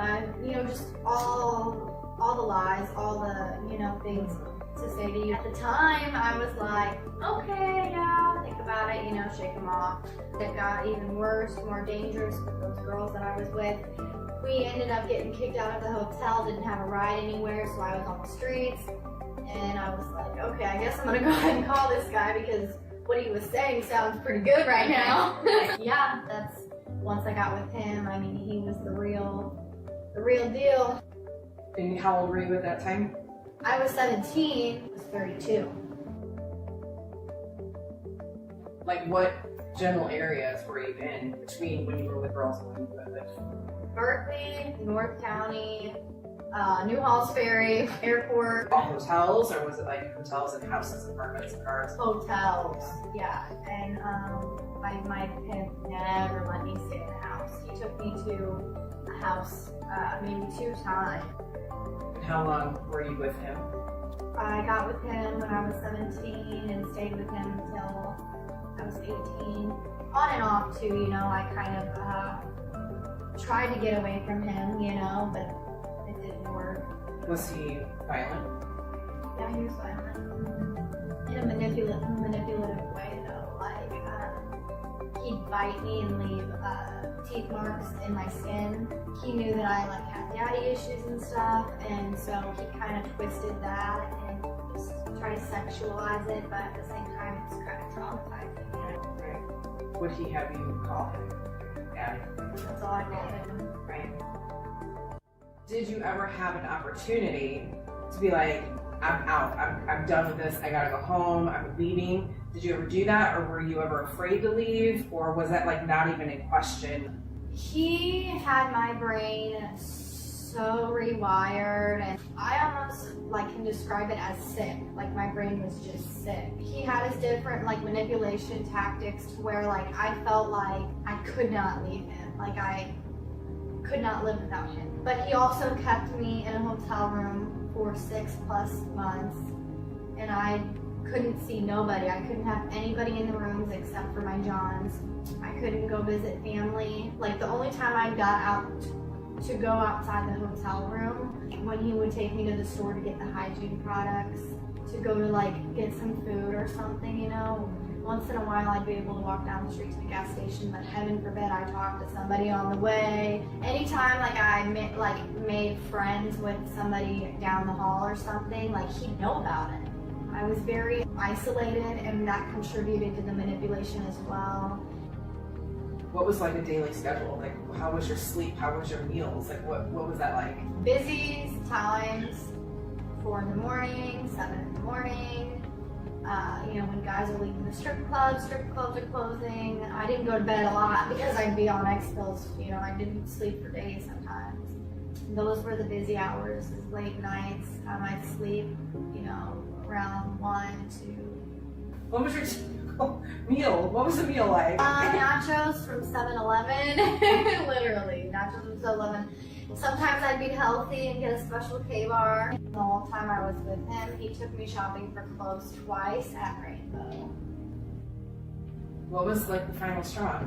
Speaker 3: just all the lies, all the, you know, things to say to you. At the time, I was like, okay, yeah, I'll think about it, you know, shake them off. It got even worse, more dangerous with those girls that I was with. We ended up getting kicked out of the hotel, didn't have a ride anywhere, so I was on the streets. And I was like, okay, I guess I'm gonna go ahead and call this guy because what he was saying sounds pretty good right now. Yeah, that's, once I got with him, I mean, he was the real deal.
Speaker 5: And how old were you at that time?
Speaker 3: I was 17, I was 32.
Speaker 5: Like, what general areas were you in between when you were with girls and when you were with?
Speaker 3: Berkeley, North County, New Halls Ferry, airport.
Speaker 5: Hotels, or was it like hotels and houses, apartments, and cars?
Speaker 3: Hotels, yeah. And my pimp never let me stay in the house. He took me to a house maybe 2 times.
Speaker 5: And how long were you with him?
Speaker 3: I got with him when I was 17 and stayed with him until I was 18. On and off too, you know, I kind of tried to get away from him, you know, but it didn't work.
Speaker 5: Was he violent?
Speaker 3: Yeah, he was violent. In a manipulative way though, like he'd bite me and leave teeth marks in my skin. He knew that I like had daddy issues and stuff, and so he kind of twisted that and just tried to sexualize it, but at the same time it's kind of traumatizing, you know?
Speaker 5: Right. Would he have you call him daddy?
Speaker 3: That's all I called him.
Speaker 5: Right. Did you ever have an opportunity to be like, I'm out, I'm done with this, I gotta go home, I'm leaving? Did you ever do that, or were you ever afraid to leave, or was that like not even in question?
Speaker 3: He had my brain so rewired, and I almost like can describe it as sick. Like my brain was just sick. He had his different like manipulation tactics to where like I felt like I could not leave him. Like I could not live without him. But he also kept me in a hotel room for 6+ months, and I couldn't see nobody. I couldn't have anybody in the rooms except for my Johns. I couldn't go visit family. Like the only time I got out to go outside the hotel room, when he would take me to the store to get the hygiene products, to go to like get some food or something, you know. Once in a while I'd be able to walk down the street to the gas station, but heaven forbid I talked to somebody on the way. Anytime like I made friends with somebody down the hall or something, like he'd know about it. I was very isolated, and that contributed to the manipulation as well.
Speaker 5: What was like a daily schedule? Like how was your sleep? How was your meals? Like what was that like?
Speaker 3: Busy times, 4 in the morning, 7 in the morning. You know, when guys are leaving the strip clubs are closing. I didn't go to bed a lot because I'd be on X pills. You know, I didn't sleep for days sometimes. And those were the busy hours, late nights. I'd sleep, you know, around 1, 2.
Speaker 5: What was your typical meal? What was the meal like?
Speaker 3: Nachos from 7-Eleven. Literally, nachos from 7-Eleven. Sometimes I'd be healthy and get a special K-bar. The whole time I was with him, he took me shopping for clothes twice at Rainbow.
Speaker 5: What was like the final straw?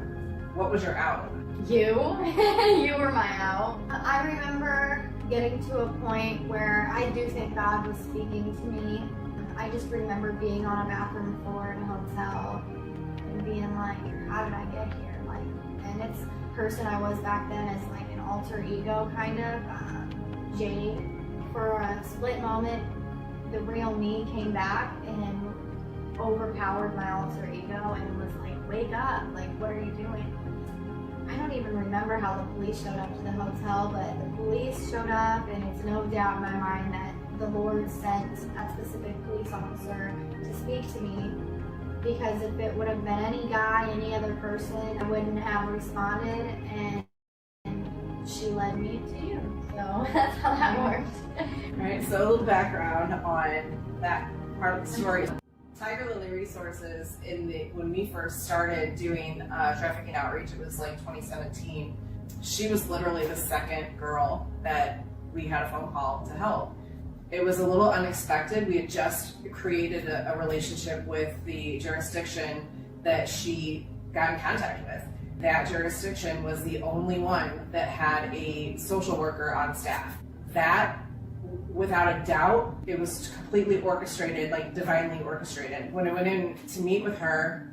Speaker 5: What was your out?
Speaker 3: You were my out. I remember getting to a point where I do think God was speaking to me. I just remember being on a bathroom floor in a hotel and being like, how did I get here? Like, and it's the person I was back then as like an alter ego kind of, Jade. For a split moment, the real me came back and overpowered my alter ego and was like, wake up, like what are you doing? I don't even remember how the police showed up to the hotel, but the police showed up, and it's no doubt in my mind that the Lord sent a specific police officer to speak to me, because if it would have been any guy, any other person, I wouldn't have responded, and she led me to you. So that's how that worked.
Speaker 5: All right, so a little background on that part of the story. Tiger Lily Resources, when we first started doing trafficking outreach, it was like 2017. She was literally the second girl that we had a phone call to help. It was a little unexpected. We had just created a relationship with the jurisdiction that she got in contact with. That jurisdiction was the only one that had a social worker on staff. That, without a doubt, it was completely orchestrated, like divinely orchestrated. When I went in to meet with her,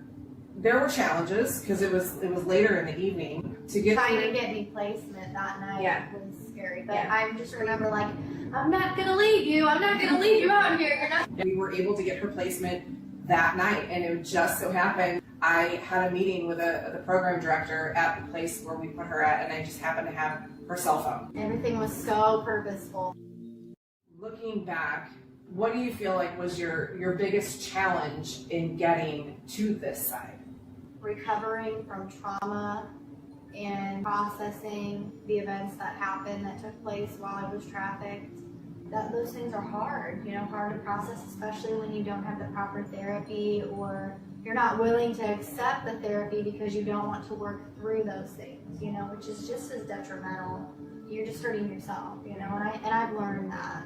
Speaker 5: there were challenges because it was later in the evening to get
Speaker 3: trying to get me placement that night.
Speaker 5: Yeah.
Speaker 3: Was scary, but I just remember like, I'm not gonna leave you. I'm not gonna leave you out here. You're not.
Speaker 5: We were able to get her placement that night, and it just so happened I had a meeting with the program director at the place where we put her at, and I just happened to have her cell phone.
Speaker 3: Everything was so purposeful.
Speaker 5: Looking back, what do you feel like was your biggest challenge in getting to this side?
Speaker 3: Recovering from trauma and processing the events that happened, that took place while I was trafficked. Those things are hard, hard to process, especially when you don't have the proper therapy, or you're not willing to accept the therapy because you don't want to work through those things, which is just as detrimental. You're just hurting yourself, and I've learned that.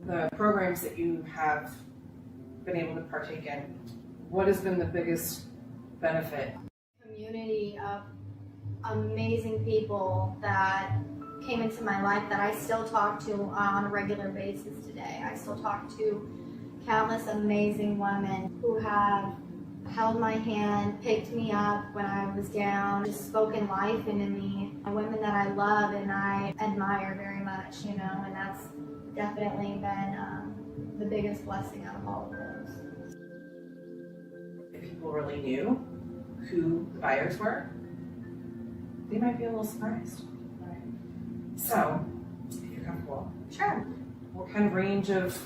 Speaker 5: The programs that you have been able to partake in, what has been the biggest benefit?
Speaker 3: Community of amazing people that came into my life that I still talk to on a regular basis today. I still talk to countless amazing women who have held my hand, picked me up when I was down, just spoken life into me. Women that I love and I admire very much, and that's definitely been the biggest blessing out of all of those.
Speaker 5: If people really knew who the buyers were, they might be a little surprised. Right? So, if you're comfortable,
Speaker 3: Sure.
Speaker 5: what kind of range of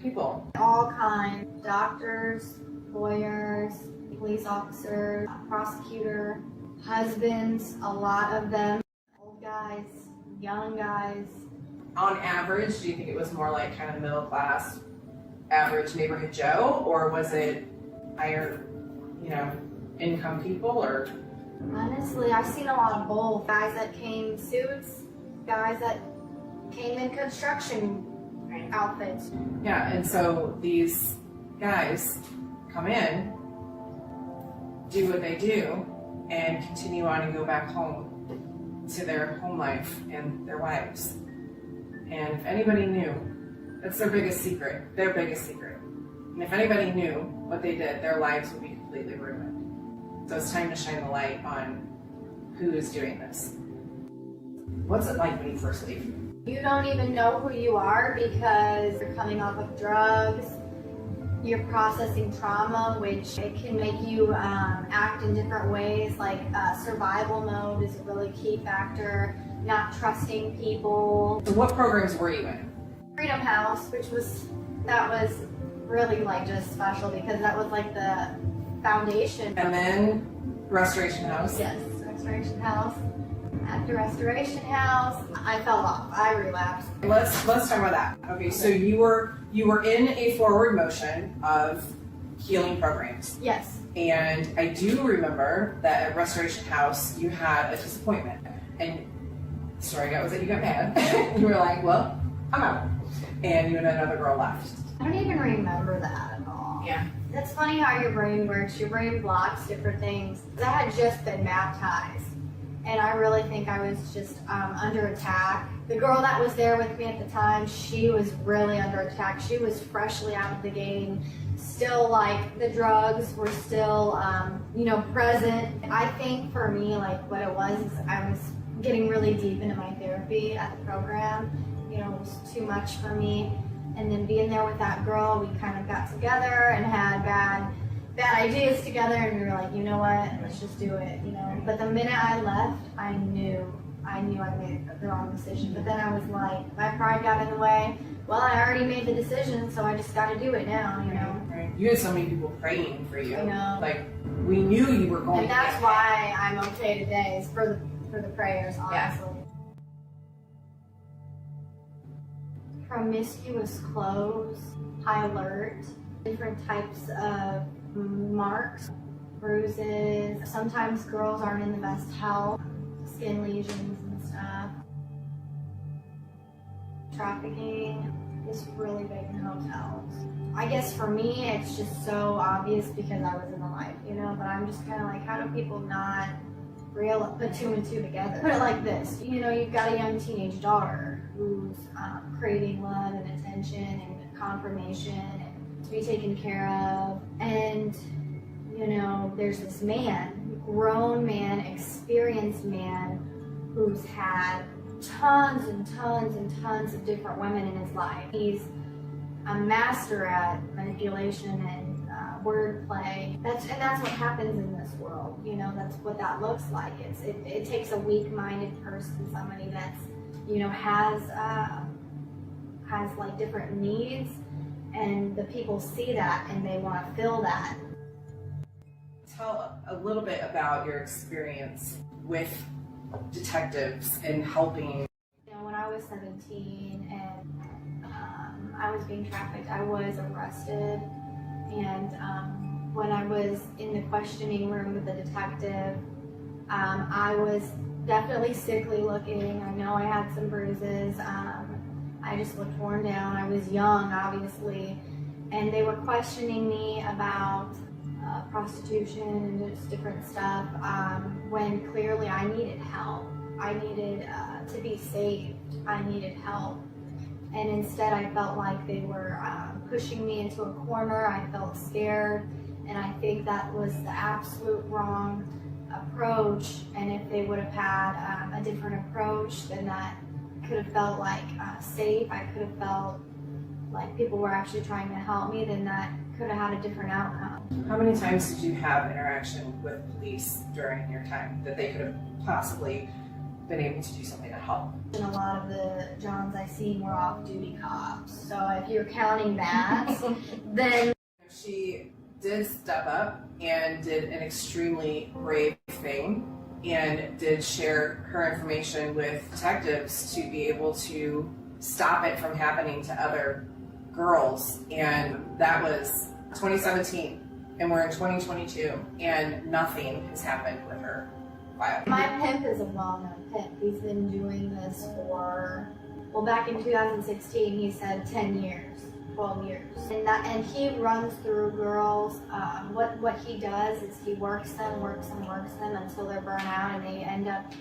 Speaker 5: people?
Speaker 3: All kinds. Doctors, lawyers, police officers, prosecutor, husbands, a lot of them. Old guys, young guys.
Speaker 5: On average, do you think it was more like kind of middle class, average neighborhood Joe, or was it higher, income people, or?
Speaker 3: Honestly, I've seen a lot of both. Guys that came in suits, guys that came in construction outfits.
Speaker 5: Yeah, and so these guys come in, do what they do, and continue on and go back home to their home life and their wives. And if anybody knew, that's their biggest secret, And if anybody knew what they did, their lives would be completely ruined. So it's time to shine the light on who is doing this. What's it like when you first leave?
Speaker 3: You don't even know who you are because you're coming off of drugs. You're processing trauma, which it can make you act in different ways. Like survival mode is a really key factor. Not trusting people.
Speaker 5: So what programs were you in?
Speaker 3: Freedom House, that was really like just special because that was like the foundation.
Speaker 5: And then Restoration House.
Speaker 3: Yes, Restoration House. After Restoration House, I fell off. I relapsed.
Speaker 5: Let's talk about that. Okay, so you were in a forward motion of healing programs.
Speaker 3: Yes.
Speaker 5: And I do remember that at Restoration House you had a disappointment. And the story I got was that you got mad. You were like, well, I'm out. And you and another girl left.
Speaker 3: I don't even remember that at all.
Speaker 5: Yeah.
Speaker 3: That's funny how your brain works. Your brain blocks different things. I had just been baptized. And I really think I was just under attack. The girl that was there with me at the time, she was really under attack. She was freshly out of the game. Still, like, the drugs were still, present. I think for me, like, what it was is I was getting really deep into my therapy at the program. It was too much for me. And then being there with that girl, we kind of got together and had bad ideas together, and we were like, you know what, let's just do it, But the minute I left, I knew I knew I made the wrong decision. But then I was like, my pride got in the way. Well, I already made the decision, so I just got to do it now, you know.
Speaker 5: Right. You had so many people praying for you.
Speaker 3: I know.
Speaker 5: Like, we knew you were going
Speaker 3: and
Speaker 5: to
Speaker 3: that's
Speaker 5: get
Speaker 3: why I'm okay today, is for the prayers, honestly.
Speaker 5: Yeah.
Speaker 3: Promiscuous clothes, high alert, different types of marks, bruises. Sometimes girls aren't in the best health, skin lesions and stuff. Trafficking is really big in hotels. I guess for me, it's just so obvious because I was in the life, you know, but I'm just kind of like, how do people not put two and two together? Put it like this, you know, you've got a young teenage daughter who's craving love and attention and confirmation and to be taken care of. And, you know, there's this man, grown man, experienced man, who's had tons and tons and tons of different women in his life. He's a master at manipulation and wordplay. That's what happens in this world. You know, that's what that looks like. It takes a weak-minded person, somebody that's, you know, has like different needs, and the people see that and they want to fill that.
Speaker 5: Tell a little bit about your experience with detectives and helping.
Speaker 3: You know, when I was 17 and I was being trafficked, I was arrested, and when I was in the questioning room with the detective, I was definitely sickly looking. I know I had some bruises. I just looked worn down. I was young, obviously, and they were questioning me about prostitution and just different stuff, when clearly I needed help. I needed to be saved. I needed help. And instead I felt like they were pushing me into a corner. I felt scared, and I think that was the absolute wrong approach. And if they would have had a different approach, then that could have felt like safe. I could have felt like people were actually trying to help me, then that could have had a different outcome.
Speaker 5: How many times did you have interaction with police during your time that they could have possibly been able to do something to help?
Speaker 3: And a lot of the Johns I seen were off-duty cops. So if you're counting that, then...
Speaker 5: She did step up and did an extremely brave thing and did share her information with detectives to be able to stop it from happening to other girls. And that was 2017, and we're in 2022, and nothing has happened with her file.
Speaker 3: My pimp is a well-known pimp. He's been doing this for, well, back in 2016, he said 10 years, 12 years. And he runs through girls. What he does is he works them until they're burnt out and they end up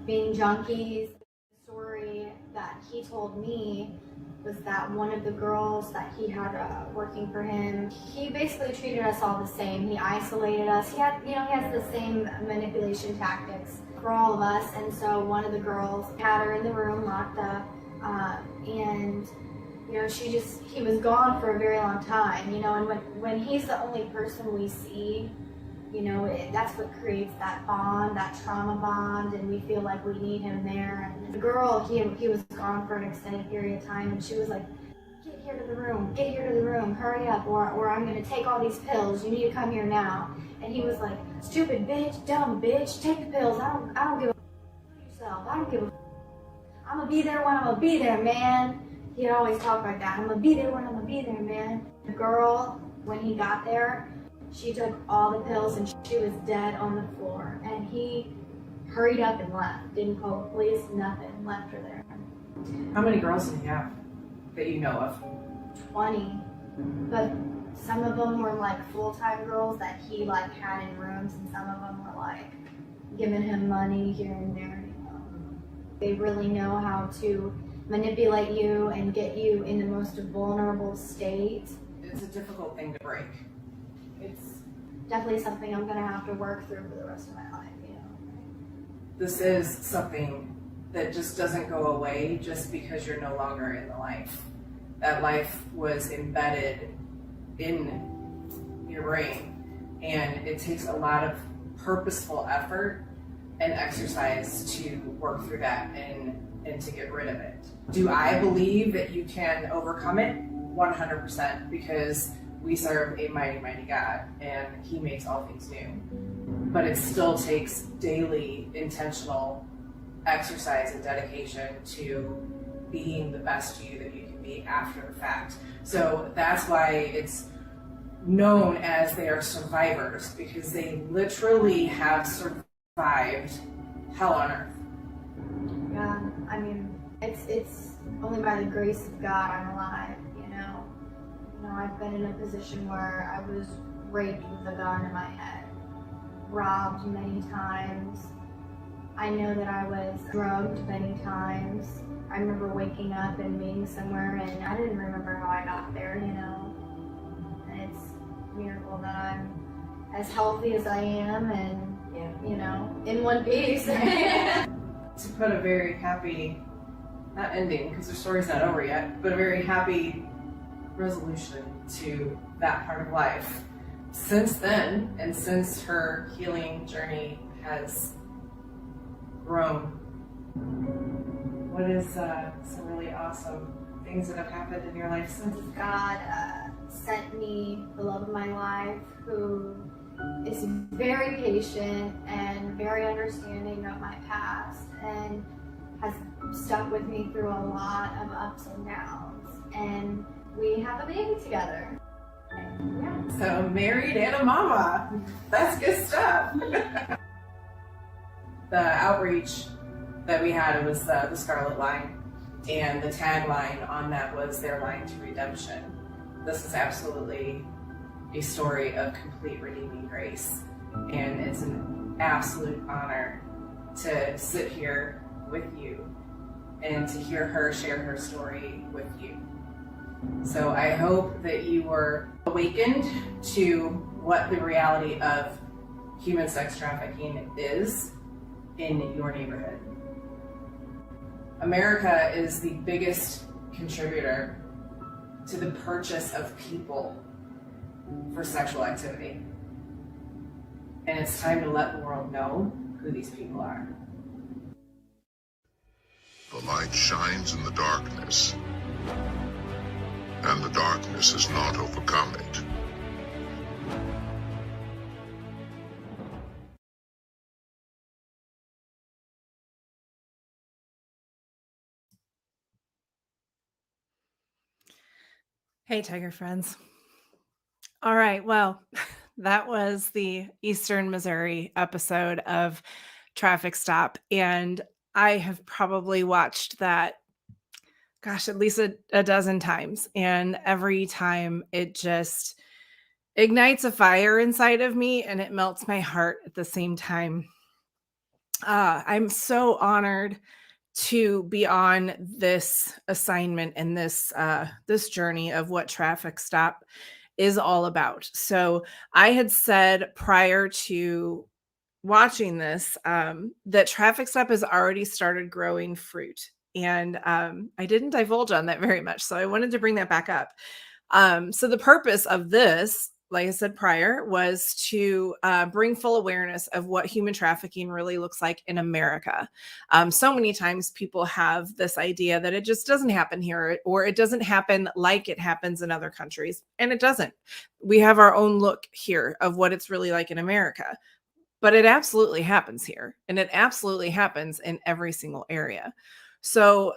Speaker 3: being junkies. The story that he told me was that one of the girls that he had working for him, he basically treated us all the same. He isolated us. He has the same manipulation tactics for all of us. And so one of the girls had her in the room locked up, and you know, he was gone for a very long time, you know, and when he's the only person we see, you know, that's what creates that bond, that trauma bond, and we feel like we need him there. And the girl, he was gone for an extended period of time, and she was like, get here to the room, hurry up, or I'm going to take all these pills, you need to come here now. And he was like, stupid bitch, dumb bitch, take the pills, I don't give a yourself, I don't give a I'm going to be there when I'm going to be there, man. He'd always talk like that, I'm going to be there when I'm going to be there, man. The girl, when he got there, she took all the pills and she was dead on the floor. And he hurried up and left. Didn't call the police, nothing. Left her there.
Speaker 5: How many girls do you have that you know of?
Speaker 3: 20. But some of them were like full-time girls that he like had in rooms, and some of them were like giving him money here and there. You know. They really know how to manipulate you and get you in the most vulnerable state.
Speaker 5: It's a difficult thing to break.
Speaker 3: It's definitely something I'm going to have to work through for the rest of my life, you know.
Speaker 5: This is something that just doesn't go away just because you're no longer in the life. That life was embedded in your brain, and it takes a lot of purposeful effort and exercise to work through that and to get rid of it. Do I believe that you can overcome it? 100%, because we serve a mighty, mighty God, and He makes all things new. But it still takes daily, intentional exercise and dedication to being the best you that you can be after the fact. So that's why it's known as they are survivors, because they literally have survived hell on earth.
Speaker 3: Yeah, I mean, it's only by the grace of God I'm alive, you know. I've been in a position where I was raped with a gun in my head, robbed many times. I know that I was drugged many times. I remember waking up and being somewhere and I didn't remember how I got there, you know. And it's a miracle that I'm as healthy as I am and, you know, in one piece.
Speaker 5: To put a very happy, not ending because the story's not over yet, but a very happy resolution to that part of life. Since then, and since her healing journey has grown, what is some really awesome things that have happened in your life since?
Speaker 3: God sent me the love of my life, who is very patient and very understanding of my past and has stuck with me through a lot of ups and downs. And we have a baby together. Yeah.
Speaker 5: So married and a mama. That's good stuff. The outreach that we had was the Scarlet Line, and the tagline on that was their line to redemption. This is absolutely a story of complete redeeming grace, and it's an absolute honor to sit here with you and to hear her share her story with you. So I hope that you were awakened to what the reality of human sex trafficking is in your neighborhood. America is the biggest contributor to the purchase of people for sexual activity. And it's time to let the world know who these people are.
Speaker 10: The light shines in the darkness, and the darkness has not overcome it.
Speaker 1: Hey, Tiger friends. All right, well, that was the Eastern Missouri episode of Traffic Stop, and I have probably watched that, gosh, at least a dozen times, and every time it just ignites a fire inside of me, and it melts my heart at the same time. I'm so honored to be on this assignment and this journey of what Traffic Stop is all about. So I had said prior to watching this that Traffic Stop has already started growing fruit, and I didn't divulge on that very much, so I wanted to bring that back up. So the purpose of this, like I said prior, was to bring full awareness of what human trafficking really looks like in America. So many times people have this idea that it just doesn't happen here, or it doesn't happen like it happens in other countries, and it doesn't. We have our own look here of what it's really like in America, but it absolutely happens here, and it absolutely happens in every single area. So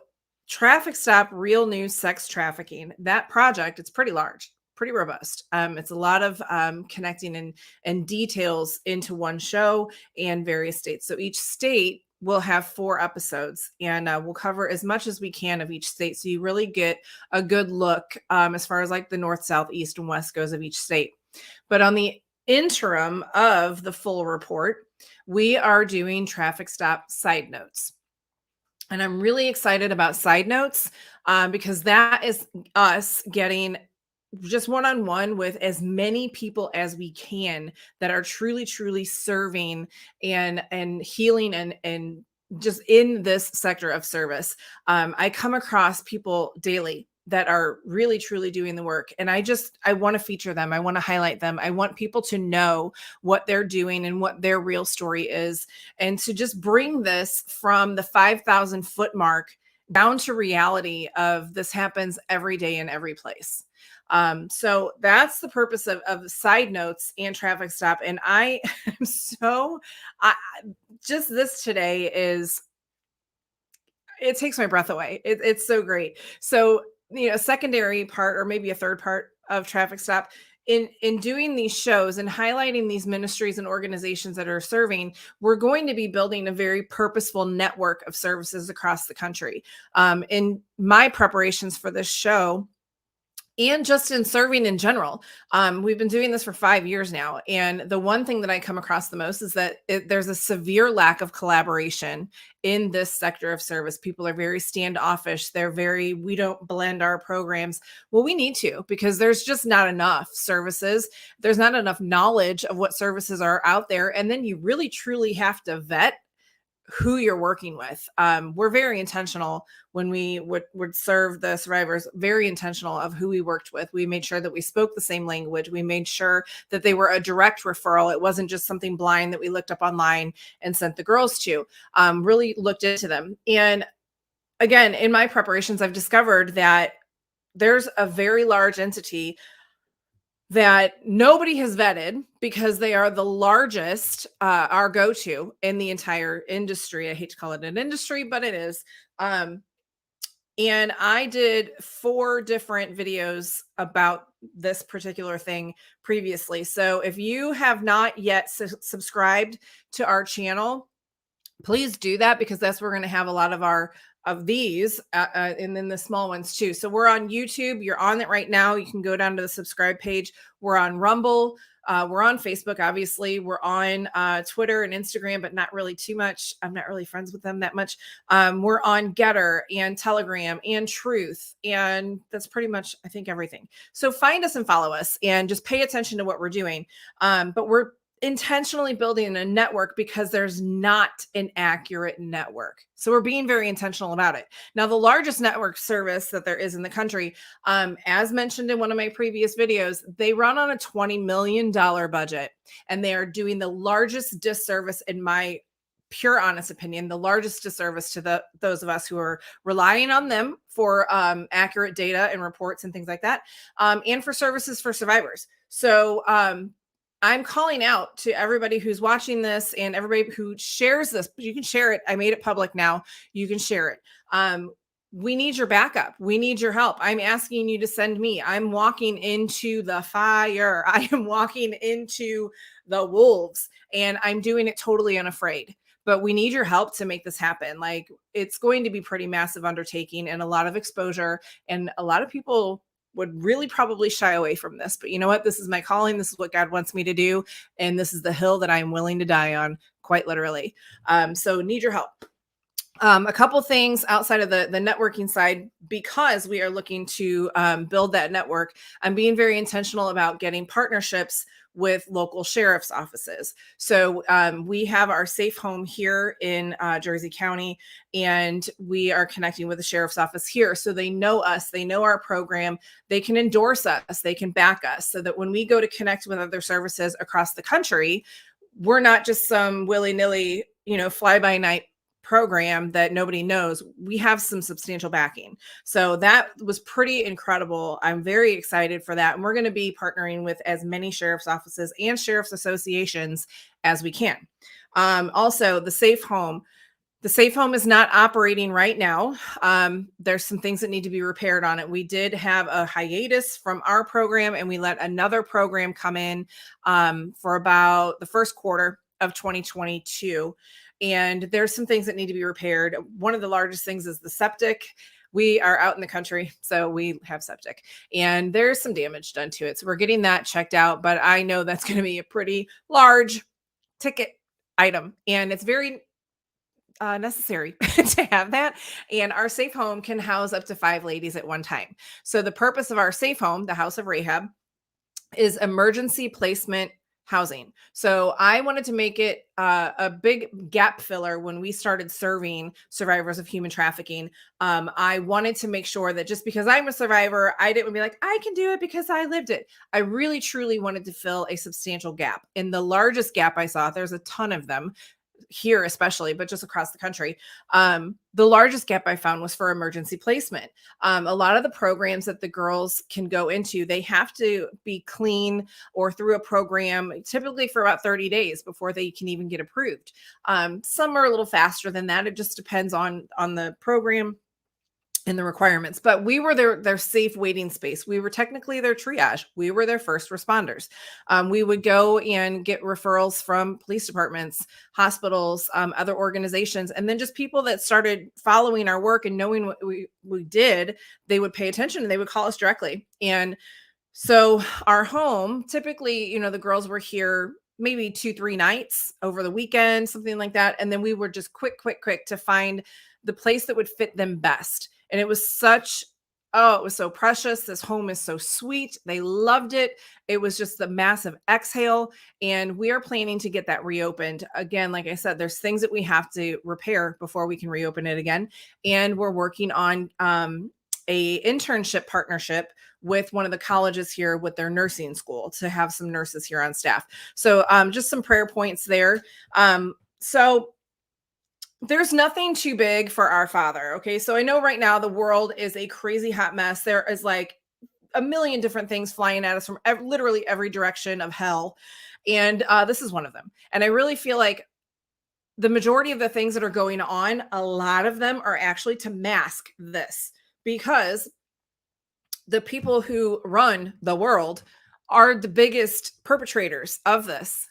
Speaker 1: Traffic Stop, Real News Sex Trafficking, that project, it's pretty large, pretty robust. It's a lot of connecting and details into one show and various states. So each state will have 4 episodes, and we'll cover as much as we can of each state. So you really get a good look as far as like the north, south, east, and west goes of each state. But on the interim of the full report, we are doing Traffic Stop side notes. And I'm really excited about side notes because that is us getting just one-on-one with as many people as we can that are truly, truly serving and healing and just in this sector of service. I come across people daily that are really truly doing the work. And I want to feature them. I want to highlight them. I want people to know what they're doing and what their real story is. And to just bring this from the 5,000 foot mark down to reality of this happens every day in every place. So that's the purpose of Side Notes and Traffic Stop. And I am just this today it takes my breath away. It's so great. So, secondary part, or maybe a third part of Traffic Stop, in doing these shows and highlighting these ministries and organizations that are serving, we're going to be building a very purposeful network of services across the country. In my preparations for this show, and just in serving in general, we've been doing this for 5 years now. And the one thing that I come across the most is that there's a severe lack of collaboration in this sector of service. People are very standoffish. We don't blend our programs. Well, we need to, because there's just not enough services. There's not enough knowledge of what services are out there. And then you really, truly have to vet who you're working with. We're very intentional when we would serve the survivors, very intentional of who we worked with. We made sure that we spoke the same language. We made sure that they were a direct referral. It wasn't just something blind that we looked up online and sent the girls to. Really looked into them. And again, in my preparations, I've discovered that there's a very large entity that nobody has vetted because they are the largest, our go-to in the entire industry. I hate to call it an industry, but it is. And I did 4 different videos about this particular thing previously. So if you have not yet subscribed to our channel, please do that, because that's where we're going to have a lot of these and then the small ones too. So we're on YouTube. You're on it right now. You can go down to the subscribe page. We're on Rumble. We're on Facebook, obviously. We're on Twitter and Instagram, but not really too much. I'm not really friends with them that much. We're on Getter and Telegram and Truth. And that's pretty much, I think, everything. So find us and follow us and just pay attention to what we're doing. But we're intentionally building a network because there's not an accurate network. So we're being very intentional about it. Now, the largest network service that there is in the country, as mentioned in one of my previous videos, they run on a $20 million budget, and they are doing the largest disservice, in my pure honest opinion, the largest disservice to those of us who are relying on them for accurate data and reports and things like that, and for services for survivors. So I'm calling out to everybody who's watching this and everybody who shares this. You can share it. I made it public now. You can share it. We need your backup. We need your help. I'm asking you to send me. I'm walking into the fire. I am walking into the wolves, and I'm doing it totally unafraid. But we need your help to make this happen. Like, it's going to be pretty massive undertaking and a lot of exposure, and a lot of people would really probably shy away from this. But you know what? This is my calling. This is what God wants me to do. And this is the hill that I'm willing to die on, quite literally. So need your help. A couple things outside of the networking side, because we are looking to build that network. I'm being very intentional about getting partnerships with local sheriff's offices. So we have our safe home here in Jersey County, and we are connecting with the sheriff's office here. So they know us, they know our program, they can endorse us, they can back us, so that when we go to connect with other services across the country, we're not just some willy-nilly, fly-by-night program that nobody knows. We have some substantial backing. So that was pretty incredible. I'm very excited for that. And we're going to be partnering with as many sheriff's offices and sheriff's associations as we can. Also, the safe home. The safe home is not operating right now. There's some things that need to be repaired on it. We did have a hiatus from our program, and we let another program come in for about the first quarter of 2022. And there's some things that need to be repaired. One of the largest things is the septic. We are out in the country, so we have septic, and there's some damage done to it. So we're getting that checked out, but I know that's going to be a pretty large ticket item, and it's very necessary to have that. And our safe home can house up to 5 ladies at one time. So the purpose of our safe home, the House of Rahab, is emergency placement housing. So I wanted to make it a big gap filler when we started serving survivors of human trafficking. I wanted to make sure that just because I'm a survivor, I didn't be like, I can do it because I lived it. I really, truly wanted to fill a substantial gap. And the largest gap I saw, there's a ton of them here especially, but just across the country. The largest gap I found was for emergency placement. A lot of the programs that the girls can go into, they have to be clean or through a program, typically for about 30 days before they can even get approved. Some are a little faster than that. It just depends on the program and the requirements, but we were their safe waiting space. We were technically their triage. We were their first responders. We would go and get referrals from police departments, hospitals, other organizations, and then just people that started following our work and knowing what we did. They would pay attention and they would call us directly. And so our home, typically, the girls were here maybe 2-3 nights over the weekend, something like that, and then we were just quick to find the place that would fit them best. And it was it was so precious. This home is so sweet. They loved it. It was just the massive exhale. And we are planning to get that reopened. Again, like I said, there's things that we have to repair before we can reopen it again. And we're working on a internship partnership with one of the colleges here with their nursing school to have some nurses here on staff. So just some prayer points there. So there's nothing too big for our Father. Okay. So I know right now the world is a crazy hot mess. There is like a million different things flying at us from literally every direction of hell. And this is one of them. And I really feel like the majority of the things that are going on, a lot of them are actually to mask this, because the people who run the world are the biggest perpetrators of this.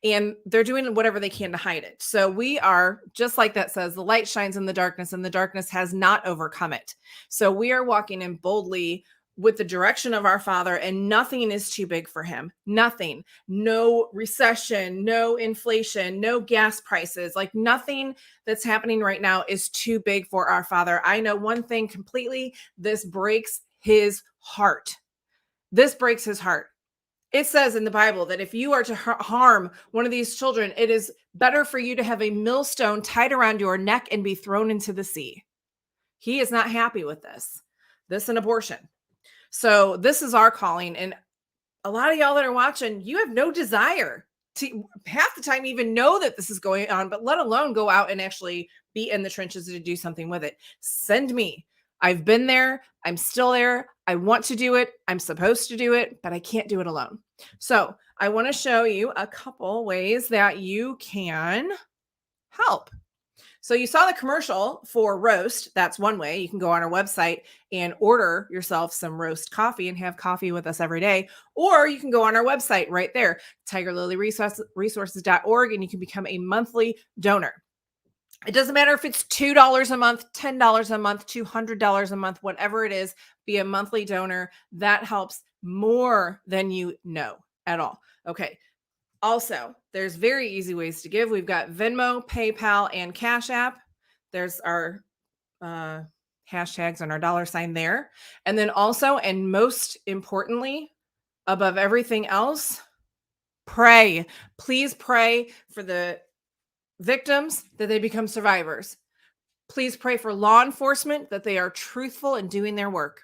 Speaker 1: And they're doing whatever they can to hide it. So we are, just like that says, the light shines in the darkness and the darkness has not overcome it. So we are walking in boldly with the direction of our Father, and nothing is too big for him. Nothing. No recession, no inflation, no gas prices. Like nothing that's happening right now is too big for our Father. I know one thing completely. This breaks his heart. This breaks his heart. It says in the Bible that if you are to harm one of these children, it is better for you to have a millstone tied around your neck and be thrown into the sea. He is not happy with this and abortion. So this is our calling. And a lot of y'all that are watching, you have no desire to half the time even know that this is going on, but let alone go out and actually be in the trenches to do something with it. Send me. I've been there. I'm still there. I want to do it. I'm supposed to do it, but I can't do it alone. So I want to show you a couple ways that you can help. So you saw the commercial for roast. That's one way. You can go on our website and order yourself some roast coffee and have coffee with us every day. Or you can go on our website right there, tigerlilyresources.org, and you can become a monthly donor. It doesn't matter if it's $2 a month, $10 a month, $200 a month, whatever it is, be a monthly donor. That helps more than you know at all. Okay. Also, there's very easy ways to give. We've got Venmo, PayPal, and Cash App. There's our hashtags and our $sign there. And then also, and most importantly, above everything else, pray. Please pray for the victims that they become survivors. Please pray for law enforcement that they are truthful in doing their work.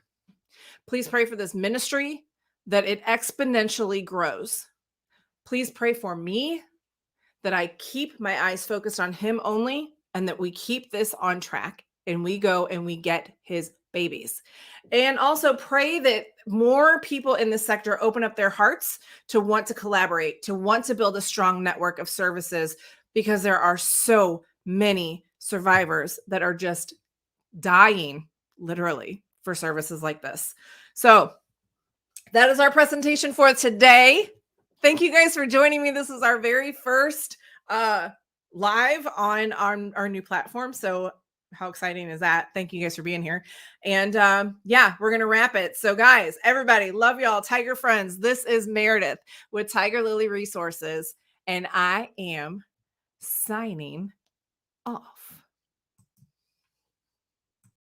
Speaker 1: Please pray for this ministry that it exponentially grows. Please pray for me that I keep my eyes focused on him only, and that we keep this on track and we go and we get his babies. And also pray that more people in this sector open up their hearts to want to collaborate, to want to build a strong network of services, because there are so many survivors that are just dying, literally, for services like this. So that is our presentation for today. Thank you guys for joining me. This is our very first live on our new platform. So how exciting is that? Thank you guys for being here. And yeah, we're going to wrap it. So guys, everybody, love y'all. Tiger friends. This is Meredith with Tiger Lily Resources, and I am signing off.